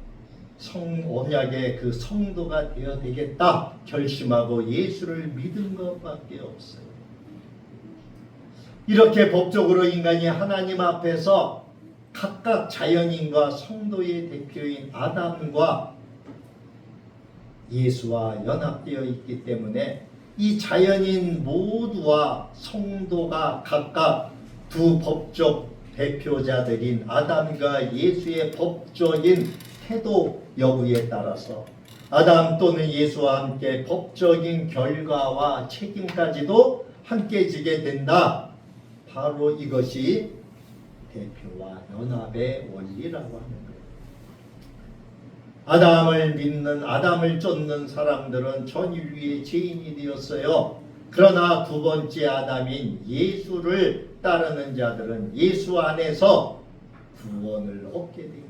언약의 그 성도가 되어야 되겠다 결심하고 예수를 믿은 것밖에 없어요. 이렇게 법적으로 인간이 하나님 앞에서 각각 자연인과 성도의 대표인 아담과 예수와 연합되어 있기 때문에 이 자연인 모두와 성도가 각각 두 법적 대표자들인 아담과 예수의 법적인 태도 여부에 따라서 아담 또는 예수와 함께 법적인 결과와 책임까지도 함께 지게 된다. 바로 이것이 대표와 연합의 원리라고 하는 거예요. 아담을 믿는, 아담을 쫓는 사람들은 전 인류의 죄인이 되었어요. 그러나 두 번째 아담인 예수를 따르는 자들은 예수 안에서 구원을 얻게 된 거예요.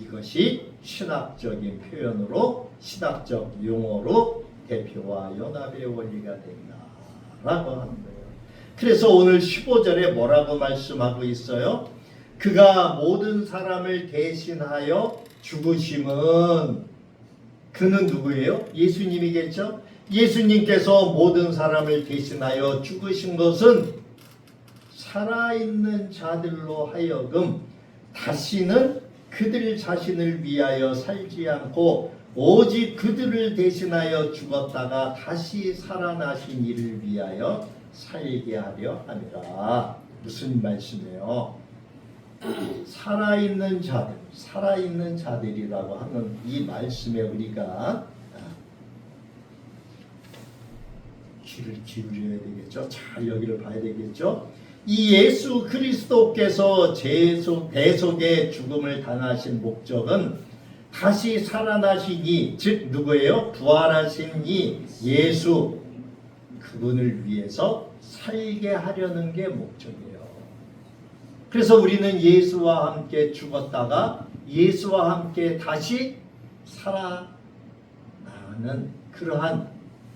이것이 신학적인 표현으로, 신학적 용어로 대표와 연합의 원리가 된다라고 하는 거예요. 그래서 오늘 15절에 뭐라고 말씀하고 있어요? 그가 모든 사람을 대신하여 죽으심은, 그는 누구예요? 예수님이겠죠? 예수님께서 모든 사람을 대신하여 죽으신 것은 살아있는 자들로 하여금 다시는 그들 자신을 위하여 살지 않고 오직 그들을 대신하여 죽었다가 다시 살아나신 이를 위하여 살게 하려 함이라. 무슨 말씀이에요? 살아있는 자들, 살아있는 자들이라고 하는 이 말씀에 우리가 귀를 기울여야 되겠죠. 잘 여기를 봐야 되겠죠. 이 예수 그리스도께서 대속의 죽음을 당하신 목적은 다시 살아나신 이, 즉 누구예요? 부활하신 이 예수, 그분을 위해서 살게 하려는 게 목적이에요. 그래서 우리는 예수와 함께 죽었다가 예수와 함께 다시 살아나는 그러한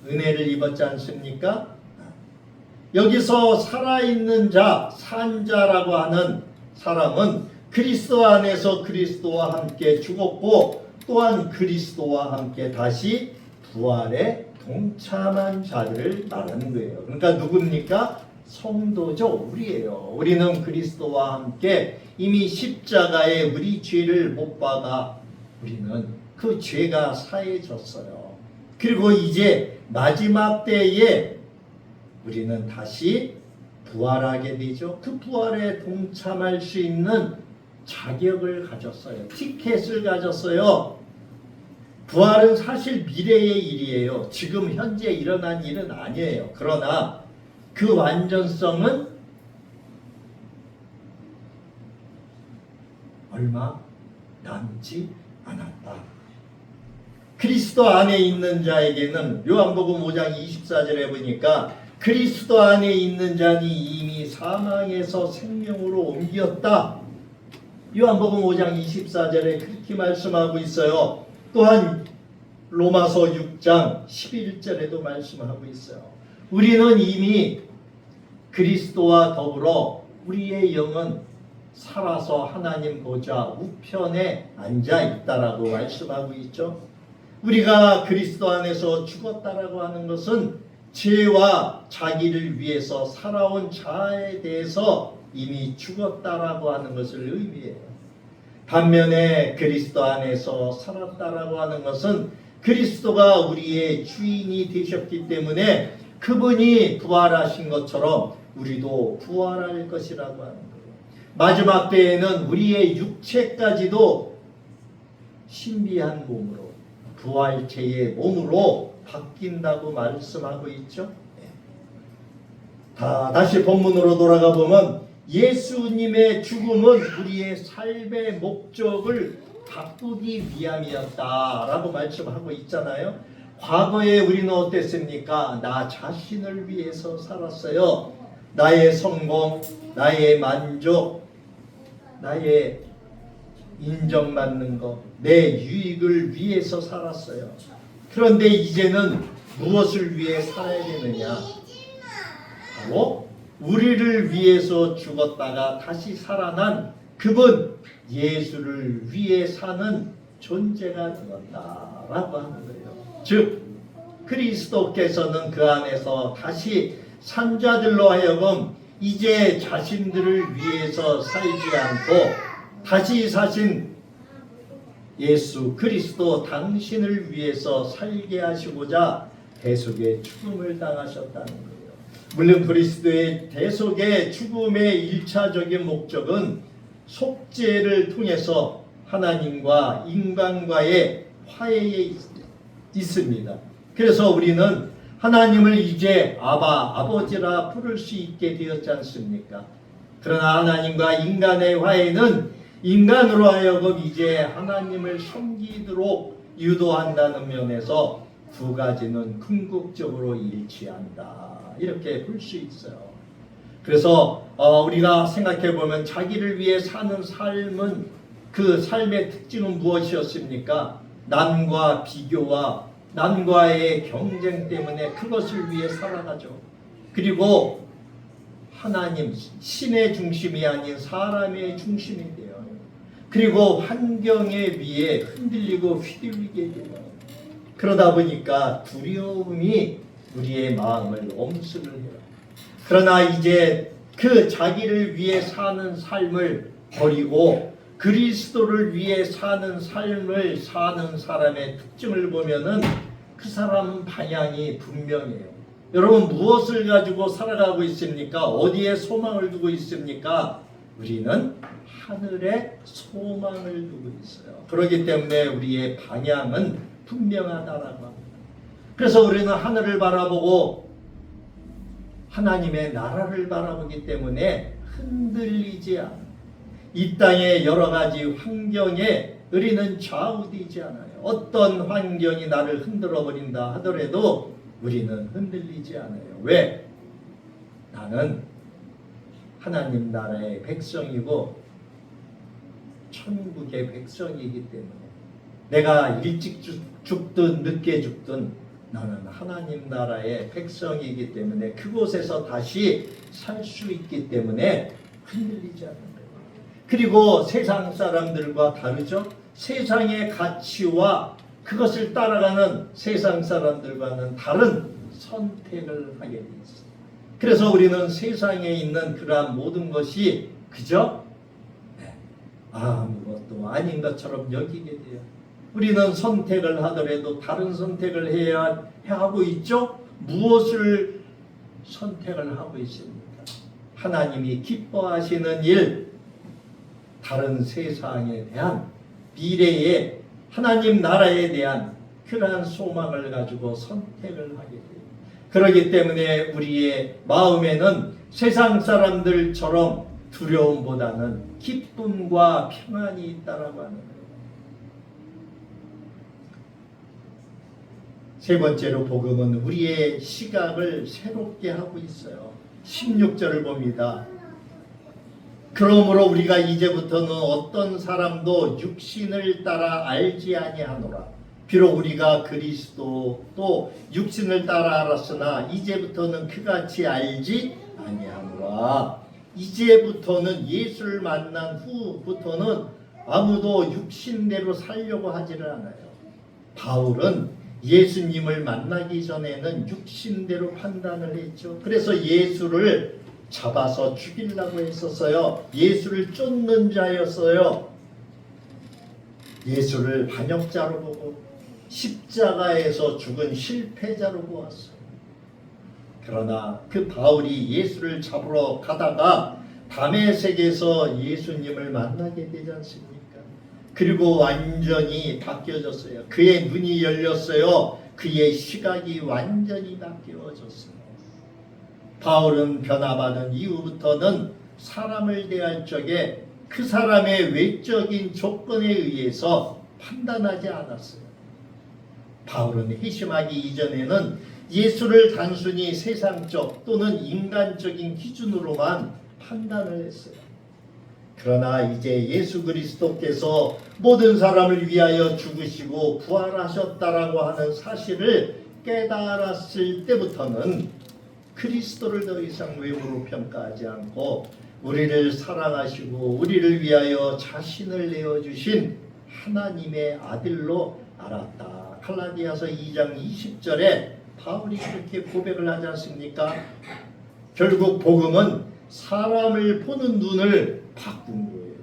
은혜를 입었지 않습니까? 여기서 살아있는 자, 산자라고 하는 사람은 그리스도 안에서 그리스도와 함께 죽었고 또한 그리스도와 함께 다시 부활에 동참한 자를 말하는 거예요. 그러니까 누굽니까? 성도죠. 우리예요. 우리는 그리스도와 함께 이미 십자가에 우리 죄를 못 박아 우리는 그 죄가 사해졌어요. 그리고 이제 마지막 때에 우리는 다시 부활하게 되죠. 그 부활에 동참할 수 있는 자격을 가졌어요. 티켓을 가졌어요. 부활은 사실 미래의 일이에요. 지금 현재 일어난 일은 아니에요. 그러나 그 완전성은 얼마? 남지 않았다. 그리스도 안에 있는 자에게는 요한복음 5장 24절에 보니까 그리스도 안에 있는 자니 이미 사망에서 생명으로 옮겼다. 요한복음 5장 24절에 그렇게 말씀하고 있어요. 또한 로마서 6장 11절에도 말씀하고 있어요. 우리는 이미 그리스도와 더불어 우리의 영은 살아서 하나님 보좌 우편에 앉아 있다라고 말씀하고 있죠. 우리가 그리스도 안에서 죽었다라고 하는 것은 죄와 자기를 위해서 살아온 자에 대해서 이미 죽었다라고 하는 것을 의미해요. 반면에 그리스도 안에서 살았다라고 하는 것은 그리스도가 우리의 주인이 되셨기 때문에 그분이 부활하신 것처럼 우리도 부활할 것이라고 하는 거예요. 마지막 때에는 우리의 육체까지도 신비한 몸으로 부활체의 몸으로 바뀐다고 말씀하고 있죠. 다시 본문으로 돌아가 보면 예수님의 죽음은 우리의 삶의 목적을 바꾸기 위함이었다라고 말씀하고 있잖아요. 과거에 우리는 어땠습니까? 나 자신을 위해서 살았어요. 나의 성공, 나의 만족, 나의 인정받는 것, 내 유익을 위해서 살았어요. 그런데 이제는 무엇을 위해 살아야 되느냐? 바로 우리를 위해서 죽었다가 다시 살아난 그분 예수를 위해 사는 존재가 되었다라고 하는 거예요. 즉 그리스도께서는 그 안에서 다시 산 자들로 하여금 이제 자신들을 위해서 살지 않고 다시 사신 예수 그리스도 당신을 위해서 살게 하시고자 대속의 죽음을 당하셨다는 거예요. 물론 그리스도의 대속의 죽음의 1차적인 목적은 속죄를 통해서 하나님과 인간과의 화해에 있습니다. 그래서 우리는 하나님을 이제 아버지라 부를 수 있게 되었지 않습니까? 그러나 하나님과 인간의 화해는 인간으로 하여금 이제 하나님을 섬기도록 유도한다는 면에서 두 가지는 궁극적으로 일치한다. 이렇게 볼 수 있어요. 그래서 우리가 생각해 보면 자기를 위해 사는 삶은 그 삶의 특징은 무엇이었습니까? 남과 비교와 남과의 경쟁 때문에 그것을 위해 살아가죠. 그리고 하나님, 신의 중심이 아닌 사람의 중심이 돼요. 그리고 환경에 의해 흔들리고 휘둘리게 돼요. 그러다 보니까 두려움이 우리의 마음을 엄습을 해요. 그러나 이제 그 자기를 위해 사는 삶을 버리고 그리스도를 위해 사는 삶을 사는 사람의 특징을 보면은 그 사람은 방향이 분명해요. 여러분 무엇을 가지고 살아가고 있습니까? 어디에 소망을 두고 있습니까? 우리는 하늘에 소망을 두고 있어요. 그렇기 때문에 우리의 방향은 분명하다라고 합니다. 그래서 우리는 하늘을 바라보고 하나님의 나라를 바라보기 때문에 흔들리지 않아요. 이 땅의 여러 가지 환경에 우리는 좌우되지 않아요. 어떤 환경이 나를 흔들어 버린다 하더라도 우리는 흔들리지 않아요. 왜? 나는 하나님 나라의 백성이고 천국의 백성이기 때문에 내가 일찍 죽든 늦게 죽든 나는 하나님 나라의 백성이기 때문에 그곳에서 다시 살 수 있기 때문에 흔들리지 않는 거예요. 그리고 세상 사람들과 다르죠. 세상의 가치와 그것을 따라가는 세상 사람들과는 다른 선택을 하게 돼 있어요. 그래서 우리는 세상에 있는 그러한 모든 것이 그저 아무것도 아닌 것처럼 여기게 돼요. 우리는 선택을 하더라도 다른 선택을 해야 하고 있죠. 무엇을 선택을 하고 있습니까? 하나님이 기뻐하시는 일, 다른 세상에 대한 미래의 하나님 나라에 대한 그러한 소망을 가지고 선택을 하게 돼요. 그렇기 때문에 우리의 마음에는 세상 사람들처럼 두려움보다는 기쁨과 평안이 있다라고 하는 거예요. 세 번째로 복음은 우리의 시각을 새롭게 하고 있어요. 16절을 봅니다. 그러므로 우리가 이제부터는 어떤 사람도 육신을 따라 알지 아니하노라. 비록 우리가 그리스도 또 육신을 따라 알았으나 이제부터는 그같이 알지 아니하노라. 이제부터는 예수를 만난 후부터는 아무도 육신대로 살려고 하지를 않아요. 바울은 예수님을 만나기 전에는 육신대로 판단을 했죠. 그래서 예수를 잡아서 죽이려고 했었어요. 예수를 쫓는 자였어요. 예수를 반역자로 보고 십자가에서 죽은 실패자로 보았어요. 그러나 그 바울이 예수를 잡으러 가다가 다메섹에서 예수님을 만나게 되지 않습니까? 그리고 완전히 바뀌어졌어요. 그의 눈이 열렸어요. 그의 시각이 완전히 바뀌어졌어요. 바울은 변화받은 이후부터는 사람을 대할 적에 그 사람의 외적인 조건에 의해서 판단하지 않았어요. 바울은 회심하기 이전에는 예수를 단순히 세상적 또는 인간적인 기준으로만 판단을 했어요. 그러나 이제 예수 그리스도께서 모든 사람을 위하여 죽으시고 부활하셨다라고 하는 사실을 깨달았을 때부터는 그리스도를 더 이상 외모로 평가하지 않고 우리를 사랑하시고 우리를 위하여 자신을 내어주신 하나님의 아들로 알았다. 갈라디아서 2장 20절에 바울이 그렇게 고백을 하지 않습니까? 결국 복음은 사람을 보는 눈을 바꾼 거예요.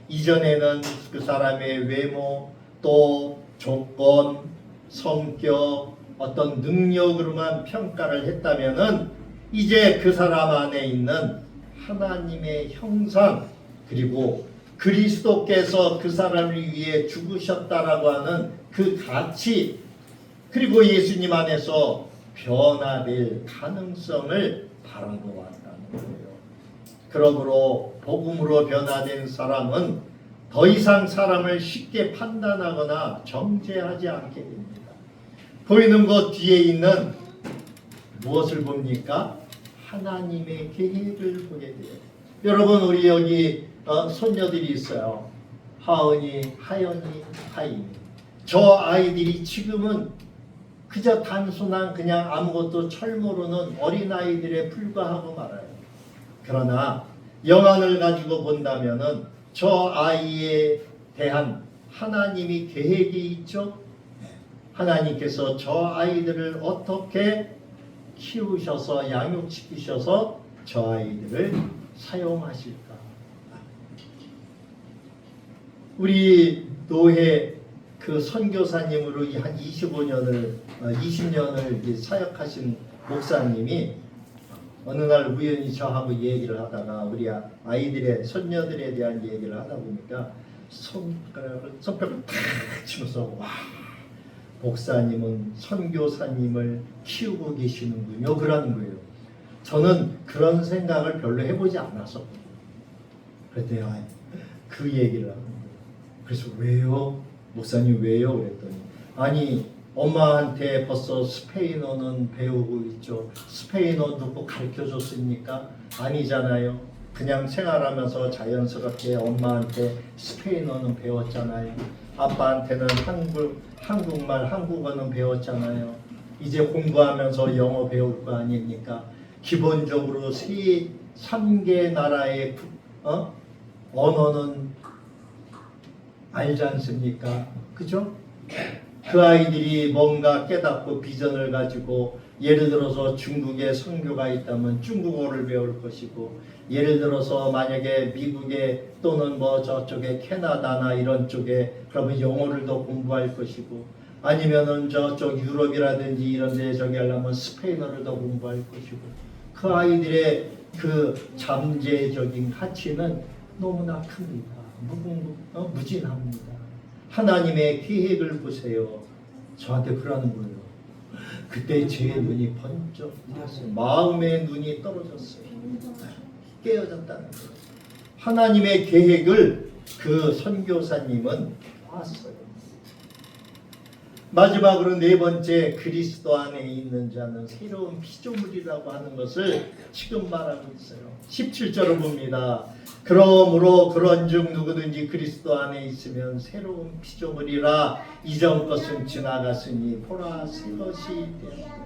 이전에는 그 사람의 외모 또 조건, 성격, 어떤 능력으로만 평가를 했다면은 이제 그 사람 안에 있는 하나님의 형상 그리고 그리스도께서 그 사람을 위해 죽으셨다라고 하는 그 가치 그리고 예수님 안에서 변화될 가능성을 바라보았다는 거예요. 그러므로 복음으로 변화된 사람은 더 이상 사람을 쉽게 판단하거나 정죄하지 않게 됩니다. 보이는 것 뒤에 있는 무엇을 봅니까? 하나님의 계획을 보게 돼요. 여러분 우리 여기 손녀들이 있어요. 하은이, 하연이, 하임이. 저 아이들이 지금은 그저 단순한 그냥 아무것도 철 모르는 어린아이들에 불과하고 말아요. 그러나 영안을 가지고 본다면은 저 아이에 대한 하나님이 계획이 있죠. 하나님께서 저 아이들을 어떻게 키우셔서 양육시키셔서 저 아이들을 사용하실까. 우리 노회 그 선교사님으로 한 20년을 사역하신 목사님이 어느 날 우연히 저하고 얘기를 하다가 우리 아이들의 손녀들에 대한 얘기를 하다 보니까 손뼉을 탁 치면서 와, 목사님은 선교사님을 키우고 계시는군요. 그러는 거예요. 저는 그런 생각을 별로 해보지 않았었거든요. 그랬더니 그 얘기를 하는 거예요. 그래서 왜요? 목사님 왜요? 그랬더니 아니 엄마한테 벌써 스페인어는 배우고 있죠. 스페인어 누구 가르쳐줬습니까? 아니잖아요. 그냥 생활하면서 자연스럽게 엄마한테 스페인어는 배웠잖아요. 아빠한테는 한국말, 한국어는 배웠잖아요. 이제 공부하면서 영어 배울 거 아닙니까? 기본적으로 3개 나라의 언어는 알지 않습니까? 그죠? 그 아이들이 뭔가 깨닫고 비전을 가지고 예를 들어서 중국에 선교가 있다면 중국어를 배울 것이고 예를 들어서 만약에 미국에 또는 뭐 저쪽에 캐나다나 이런 쪽에 그러면 영어를 더 공부할 것이고 아니면은 저쪽 유럽이라든지 이런 데 저기 하려면 스페인어를 더 공부할 것이고 그 아이들의 그 잠재적인 가치는 너무나 큽니다. 무진합니다. 하나님의 계획을 보세요. 저한테 그러는 거예요. 그때 제 눈이 번쩍 뜨였어요. 마음의 눈이 떨어졌어요. 깨어졌다는 거예요. 하나님의 계획을 그 선교사님은 봤어요. 마지막으로 네 번째, 그리스도 안에 있는 자는 새로운 피조물이라고 하는 것을 지금 말하고 있어요. 17절을 봅니다. 그러므로 그런즉 누구든지 그리스도 안에 있으면 새로운 피조물이라 이전 것은 지나갔으니 보라 새 것이 되었다.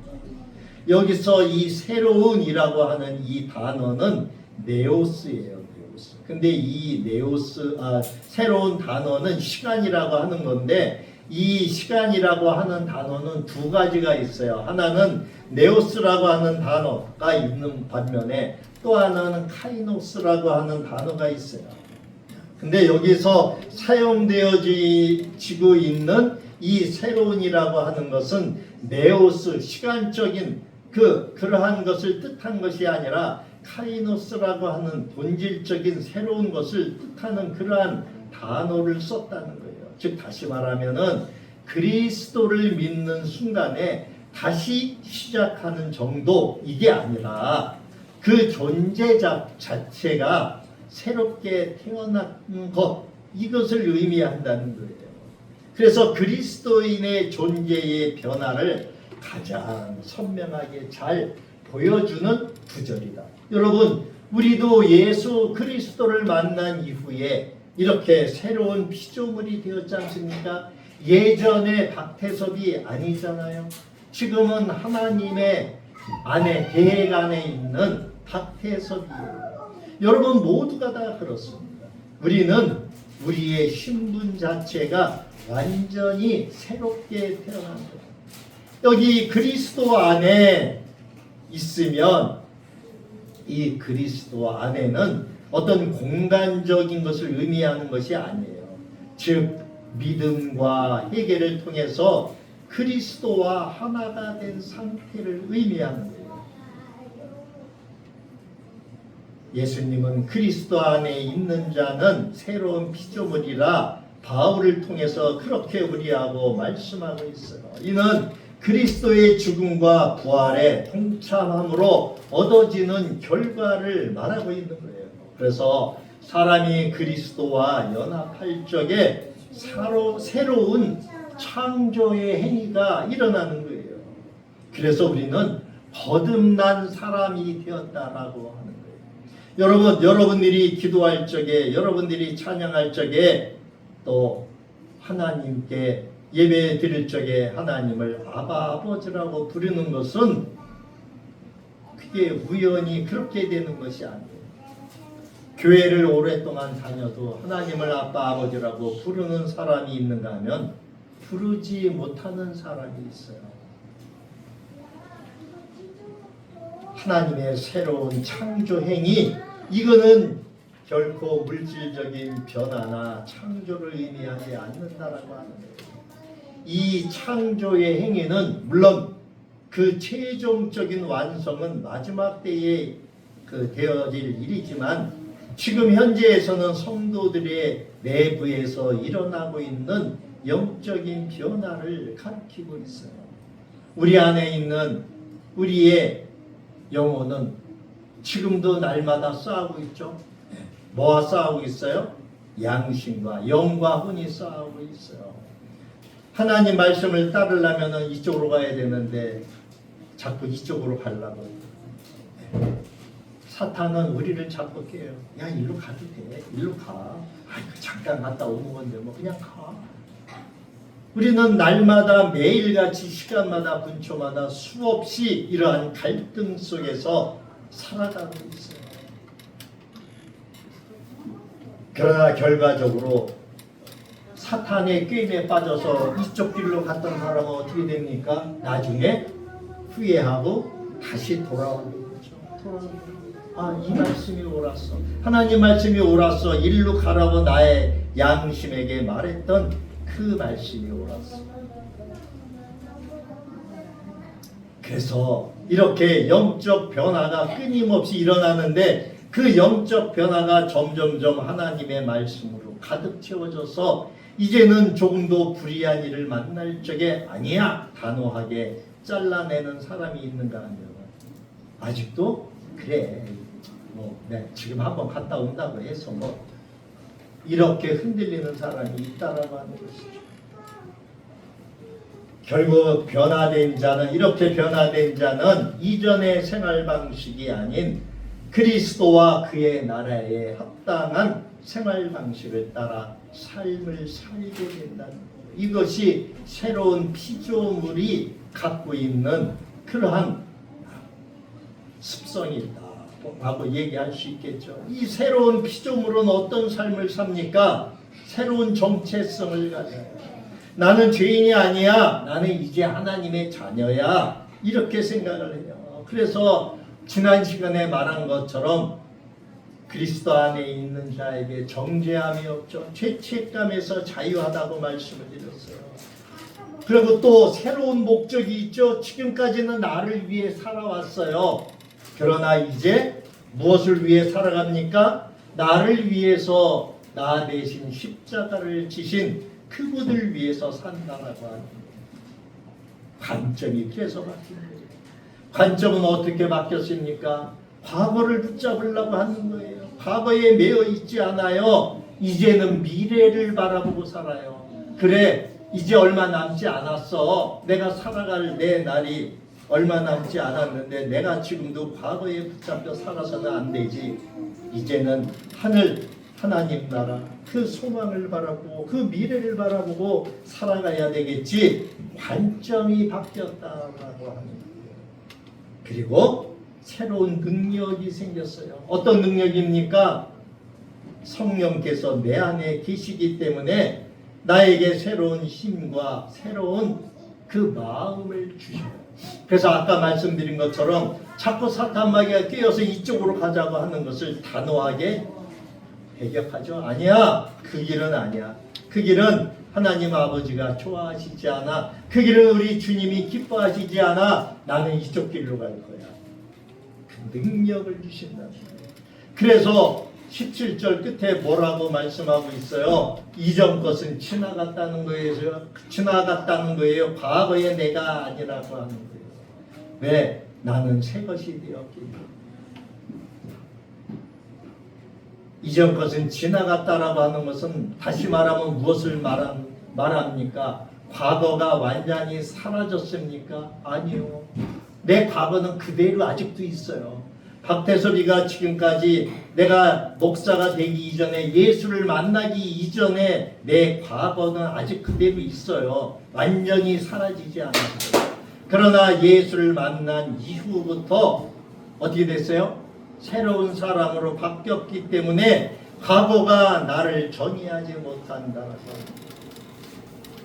여기서 이 새로운이라고 하는 이 단어는 네오스예요. 네오스. 근데 이 네오스, 새로운 단어는 시간이라고 하는 건데, 이 시간이라고 하는 단어는 두 가지가 있어요. 하나는 네오스라고 하는 단어가 있는 반면에 또 하나는 카이노스라고 하는 단어가 있어요. 근데 여기서 사용되어지고 있는 이 새로운이라고 하는 것은 네오스, 시간적인 그러한 것을 뜻한 것이 아니라 카이노스라고 하는 본질적인 새로운 것을 뜻하는 그러한 단어를 썼다는 거예요. 즉 다시 말하면은 그리스도를 믿는 순간에 다시 시작하는 정도, 이게 아니라 그 존재 자체가 새롭게 태어난 것, 이것을 의미한다는 거예요. 그래서 그리스도인의 존재의 변화를 가장 선명하게 잘 보여주는 구절이다. 여러분, 우리도 예수 그리스도를 만난 이후에 이렇게 새로운 피조물이 되었지 않습니까? 예전의 박태섭이 아니잖아요. 지금은 하나님의 안에, 계획 안에 있는 박태섭이에요. 여러분 모두가 다 그렇습니다. 우리는 우리의 신분 자체가 완전히 새롭게 태어난 거예요. 여기 그리스도 안에 있으면 이 그리스도 안에는 어떤 공간적인 것을 의미하는 것이 아니에요. 즉 믿음과 회개를 통해서 그리스도와 하나가 된 상태를 의미하는 거예요. 예수님은 그리스도 안에 있는 자는 새로운 피조물이라 바울을 통해서 그렇게 우리하고 말씀하고 있어요. 이는 그리스도의 죽음과 부활에 동참함으로 얻어지는 결과를 말하고 있는 거예요. 그래서 사람이 그리스도와 연합할 적에 새로운 창조의 행위가 일어나는 거예요. 그래서 우리는 거듭난 사람이 되었다라고 하는 거예요. 여러분들이 기도할 적에, 여러분들이 찬양할 적에, 또 하나님께 예배 드릴 적에 하나님을 아바 아버지라고 부르는 것은 그게 우연히 그렇게 되는 것이 아니에요. 교회를 오랫동안 다녀도 하나님을 아빠 아버지라고 부르는 사람이 있는가 하면 부르지 못하는 사람이 있어요. 하나님의 새로운 창조 행위, 이거는 결코 물질적인 변화나 창조를 의미하지 않는다라고 하는 거예요. 이 창조의 행위는 물론 그 최종적인 완성은 마지막 때에 되어질 일이지만 지금 현재에서는 성도들의 내부에서 일어나고 있는 영적인 변화를 가리키고 있어요. 우리 안에 있는 우리의 영혼은 지금도 날마다 싸우고 있죠. 뭐와 싸우고 있어요? 양심과 영과 혼이 싸우고 있어요. 하나님 말씀을 따르려면 이쪽으로 가야 되는데 자꾸 이쪽으로 가려고. 사탄은 우리를 자꾸 깨요. 야, 일로 가도 돼. 일로 가. 잠깐 갔다 오는 건데 뭐 그냥 가. 우리는 날마다 매일같이 시간마다 분초마다 수없이 이러한 갈등 속에서 살아가고 있어요. 그러나 결과적으로 사탄의 게임에 빠져서 이쪽 길로 갔던 사람은 어떻게 됩니까? 나중에 후회하고 다시 돌아오는 거죠. 이 말씀이 옳았어. 하나님 말씀이 옳았어. 일로 가라고 나의 양심에게 말했던 그 말씀이 옳았어. 그래서 이렇게 영적 변화가 끊임없이 일어나는데 그 영적 변화가 점점점 하나님의 말씀으로 가득 채워져서 이제는 조금도 불의한 일을 만날 적에 아니야 단호하게 잘라내는 사람이 있는가 하면 아직도 그래 지금 한번 갔다 온다고 해서 이렇게 흔들리는 사람이 있다라고 하는 것이죠. 결국 변화된 자는 이렇게 변화된 자는 이전의 생활 방식이 아닌 그리스도와 그의 나라에 합당한 생활 방식을 따라 삶을 살게 된다는 것. 이것이 새로운 피조물이 갖고 있는 그러한 습성이다라고 얘기할 수 있겠죠. 이 새로운 피조물은 어떤 삶을 삽니까? 새로운 정체성을 가져요. 나는 죄인이 아니야. 나는 이제 하나님의 자녀야. 이렇게 생각을 해요. 그래서 지난 시간에 말한 것처럼 그리스도 안에 있는 자에게 정죄함이 없죠. 죄책감에서 자유하다고 말씀을 드렸어요. 그리고 또 새로운 목적이 있죠. 지금까지는 나를 위해 살아왔어요. 그러나 이제 무엇을 위해 살아갑니까? 나를 위해서 나 대신 십자가를 지신 그분을 위해서 산다라고 하는 관점이 그래서 바뀐 거예요. 관점은 어떻게 바뀌었습니까? 과거를 붙잡으려고 하는 거예요. 과거에 매여 있지 않아요. 이제는 미래를 바라보고 살아요. 그래, 이제 얼마 남지 않았어. 내가 살아갈 내 날이 얼마 남지 않았는데 내가 지금도 과거에 붙잡혀 살아서는 안 되지. 이제는 하나님 나라 그 소망을 바라보고 그 미래를 바라보고 살아가야 되겠지. 관점이 바뀌었다라고 하는 거예요. 그리고 새로운 능력이 생겼어요. 어떤 능력입니까? 성령께서 내 안에 계시기 때문에 나에게 새로운 힘과 새로운 그 마음을 주셔요. 그래서 아까 말씀드린 것처럼 자꾸 사탄 마귀가 끼어서 이쪽으로 가자고 하는 것을 단호하게 배격하죠. 아니야. 그 길은 아니야. 그 길은 하나님 아버지가 좋아하시지 않아. 그 길은 우리 주님이 기뻐하시지 않아. 나는 이쪽 길로 갈 거야. 그 능력을 주신다는 거예요. 그래서 17절 끝에 뭐라고 말씀하고 있어요? 이전 것은 지나갔다는 거예요. 과거의 내가 아니라고 하는 거예요. 왜? 나는 새 것이 되었기 때문에. 이전 것은 지나갔다라고 하는 것은 다시 말하면 무엇을 말합니까? 과거가 완전히 사라졌습니까? 아니요. 내 과거는 그대로 아직도 있어요. 박태섭이가 지금까지 내가 목사가 되기 이전에 예수를 만나기 이전에 내 과거는 아직 그대로 있어요. 완전히 사라지지 않았어요. 그러나 예수를 만난 이후부터 어떻게 됐어요? 새로운 사람으로 바뀌었기 때문에 과거가 나를 정의하지 못한다라고 합니다.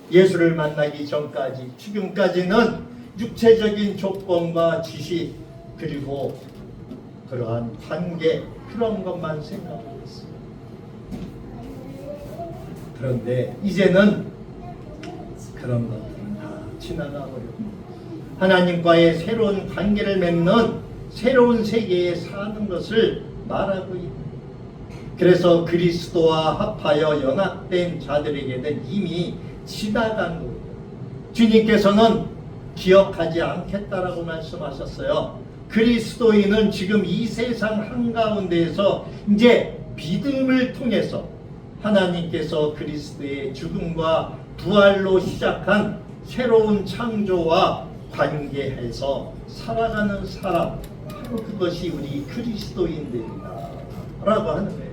예수를 만나기 전까지 지금까지는 육체적인 조건과 지식 그리고 그러한 관계 그런 것만 생각하고 있어요. 그런데 이제는 그런 것들은 다 지나가 버렸고 하나님과의 새로운 관계를 맺는 새로운 세계에 사는 것을 말하고 있는 거예요. 그래서 그리스도와 합하여 연합된 자들에게는 이미 지나간 거예요. 주님께서는 기억하지 않겠다라고 말씀하셨어요. 그리스도인은 지금 이 세상 한가운데에서 이제 믿음을 통해서 하나님께서 그리스도의 죽음과 부활로 시작한 새로운 창조와 관계해서 살아가는 사람, 바로 그것이 우리 그리스도인들이다 라고 하는 거예요.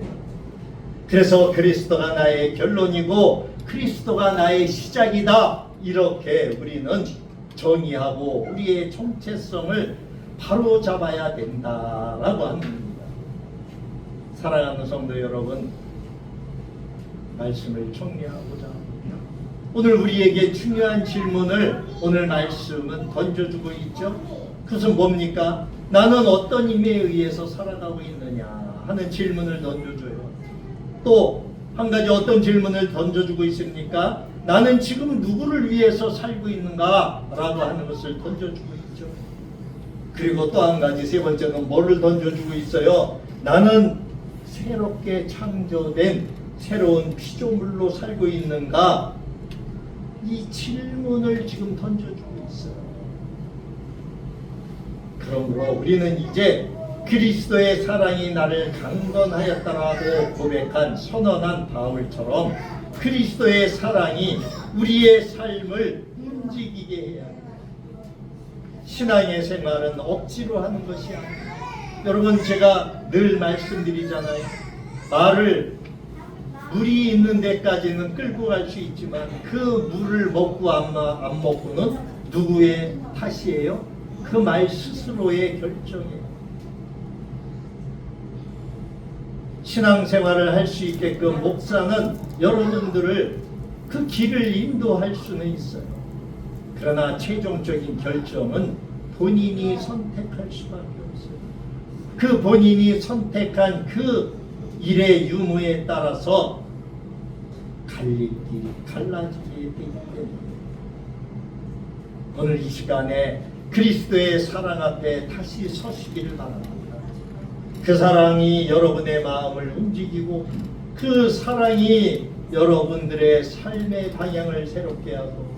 그래서 그리스도가 나의 결론이고 그리스도가 나의 시작이다, 이렇게 우리는 정의하고 우리의 정체성을 바로 잡아야 된다라고 합니다. 사랑하는 성도 여러분, 말씀을 정리하고자 합니다. 오늘 우리에게 중요한 질문을 오늘 말씀은 던져주고 있죠. 그것은 뭡니까? 나는 어떤 힘에 의해서 살아가고 있느냐 하는 질문을 던져줘요. 또 한 가지 어떤 질문을 던져주고 있습니까? 나는 지금 누구를 위해서 살고 있는가? 라고 하는 것을 던져주고 있죠. 그리고 또 한 가지, 세 번째는 뭐를 던져주고 있어요? 나는 새롭게 창조된 새로운 피조물로 살고 있는가? 이 질문을 지금 던져주고 있어요. 그러므로 우리는 이제 그리스도의 사랑이 나를 강건하였다라고 고백한 선언한 바울처럼 그리스도의 사랑이 우리의 삶을 움직이게 해야 해요. 신앙의 생활은 억지로 하는 것이 아니에요. 여러분, 제가 늘 말씀드리잖아요. 말을 물이 있는 데까지는 끌고 갈 수 있지만 그 물을 먹고 안 먹고는 누구의 탓이에요? 그 말 스스로의 결정이에요. 신앙생활을 할 수 있게끔 목사는 여러분들을 그 길을 인도할 수는 있어요. 그러나 최종적인 결정은 본인이 선택할 수밖에 없어요. 그 본인이 선택한 그 일의 유무에 따라서 갈릴 길이 갈라지게 되기 때문에 오늘 이 시간에 그리스도의 사랑 앞에 다시 서시기를 바랍니다. 그 사랑이 여러분의 마음을 움직이고 그 사랑이 여러분들의 삶의 방향을 새롭게 하고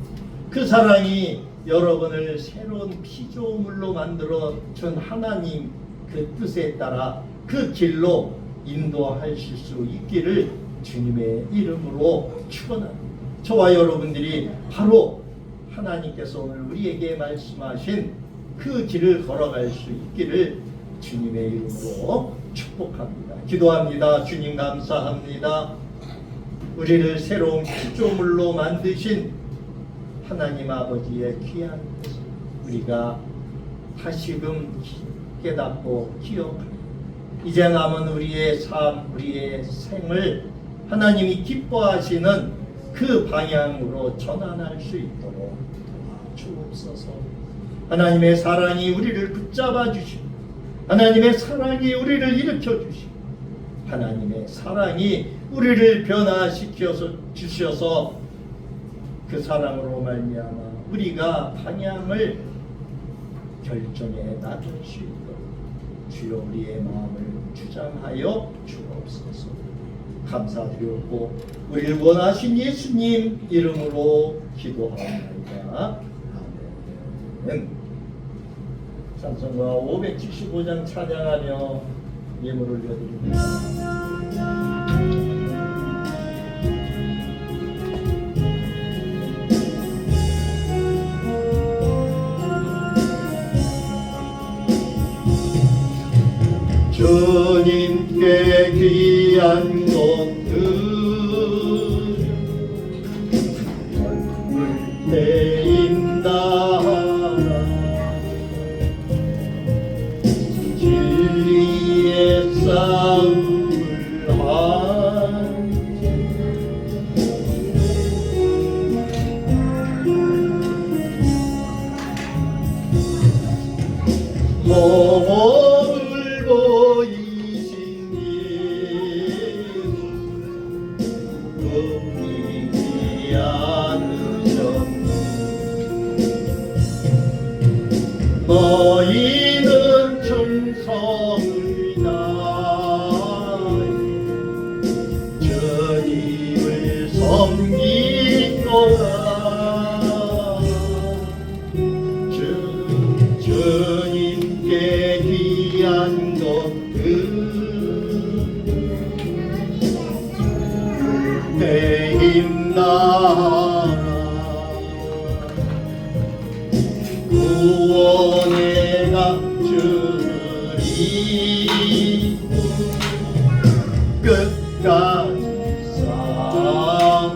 그 사랑이 여러분을 새로운 피조물로 만들어 준 하나님 그 뜻에 따라 그 길로 인도하실 수 있기를 주님의 이름으로 축원합니다. 저와 여러분들이 바로 하나님께서 오늘 우리에게 말씀하신 그 길을 걸어갈 수 있기를 주님의 이름으로 축복합니다. 기도합니다. 주님 감사합니다. 우리를 새로운 피조물로 만드신 하나님 아버지의 귀한 뜻 우리가 다시금 깨닫고 기억하며 이제 남은 우리의 삶, 우리의 생을 하나님이 기뻐하시는 그 방향으로 전환할 수 있도록 주옵소서. 하나님의 사랑이 우리를 붙잡아 주시고 하나님의 사랑이 우리를 일으켜 주시고 하나님의 사랑이 우리를 변화시켜서 주셔서 그 사랑으로 말미암아 우리가 방향을 결정해 나갈 수 있도록 주여 우리의 마음을 주장하여 주옵소서. 감사드렸고 우리를 원하신 예수님 이름으로 기도합니다. 아멘. 찬송가 575장 찬양하며 예물 올려드립니다. 주님께 귀한 것들 내인다 진리의 싸움을 몸을 보이신 예수 꿈이지 않으셨네. 너희는 충성을 다해 주님을 섬기거라. 주님께 귀한 것들 내 힘 다하라. 구원의 값주를 입고 끝까지 싸워라.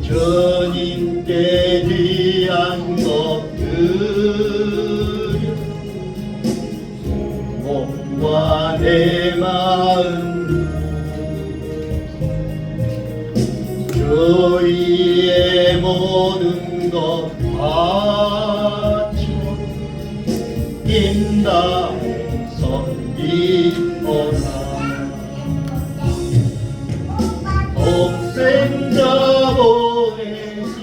주님께 귀한 것들 몸과 내 마음 주의 모든 것 바쳐 인다해 섬기거라. 독생자 보내신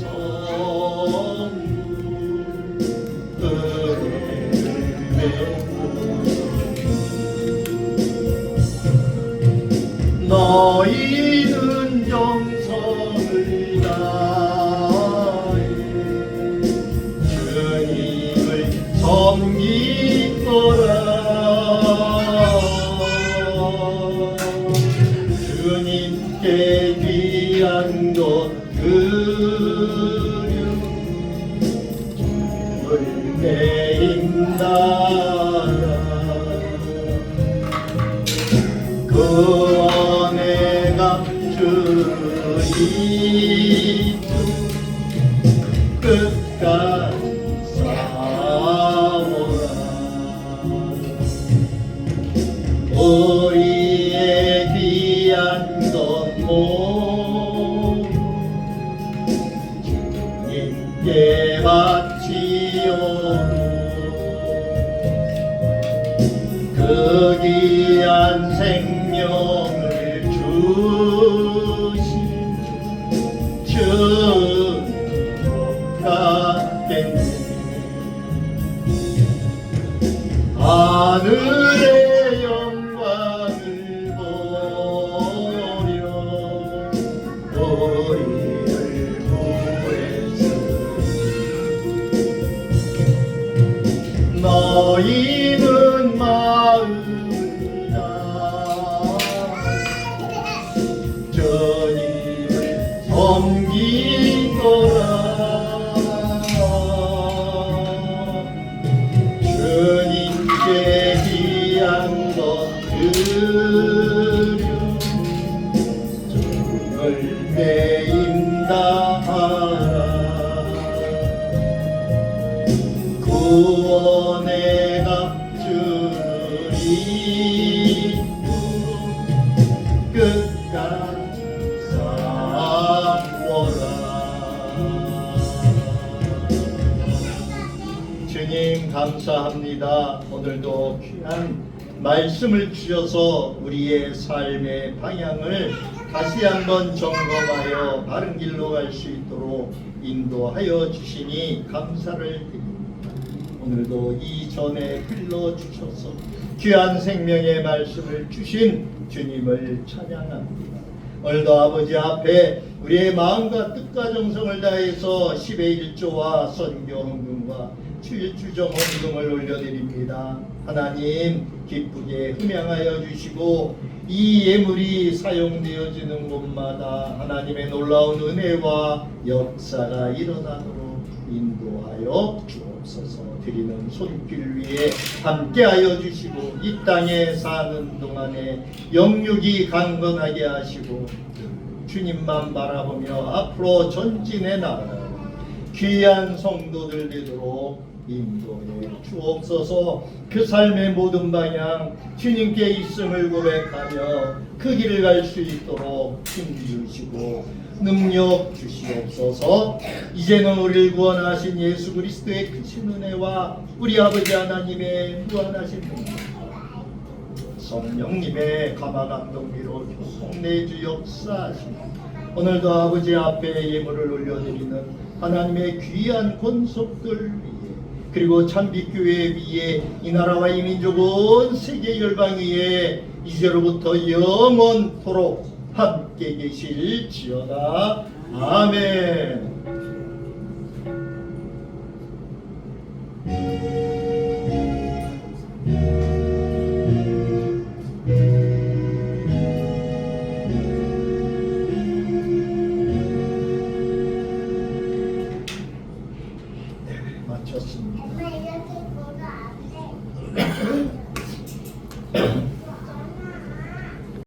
성부 은혜를 베푸 너희는 정성을 다해 주님을 섬기거라. 주님께 귀한 것 끝까지 싸워라. 우리의 귀한 것 모두 주님께 바치오고 그 귀한 생명을 주신 주님 같겠네. 하늘의 영광을 보려 우리를 구했으니 너희는 마음을 다하여 주님을 섬기거라. 주님께 귀한 것들을 정을 내인다하라. 구원의 값주를 이루어 끝까지 싸워라. 주님 감사합니다. 오늘도 귀한 말씀을 주셔서 우리의 삶의 방향을 다시 한번 점검하여 바른 길로 갈 수 있도록 인도하여 주시니 감사를 드립니다. 오늘도 이전에 흘러주셔서 귀한 생명의 말씀을 주신 주님을 찬양합니다. 오늘도 아버지 앞에 우리의 마음과 뜻과 정성을 다해서 10의 1조와 선교 헌금과 주정 헌금을 올려드립니다. 하나님 기쁘게 흠양하여 주시고 이 예물이 사용되어지는 곳마다 하나님의 놀라운 은혜와 역사가 일어나도록 인도하여 주옵소서. 드리는 손길 위에 함께하여 주시고 이 땅에 사는 동안에 영육이 강건하게 하시고 주님만 바라보며 앞으로 전진해 나가라. 귀한 성도들 되도록 인도해 주옵소서. 그 삶의 모든 방향 주님께 있음을 고백하며 그 길을 갈 수 있도록 힘주시고 능력 주시옵소서. 이제는 우리를 구원하신 예수 그리스도의 크신 은혜와 우리 아버지 하나님의 무한하신 능력, 성령님의 감화 감동비로 교통 내주 역사하시며 오늘도 아버지 앞에 예물을 올려드리는 하나님의 귀한 권속들 위에 그리고 참빛교회 위에 이 나라와 이 민족 온 세계 열방 위에 이제로부터 영원토록 함께 계실지어다. 아멘.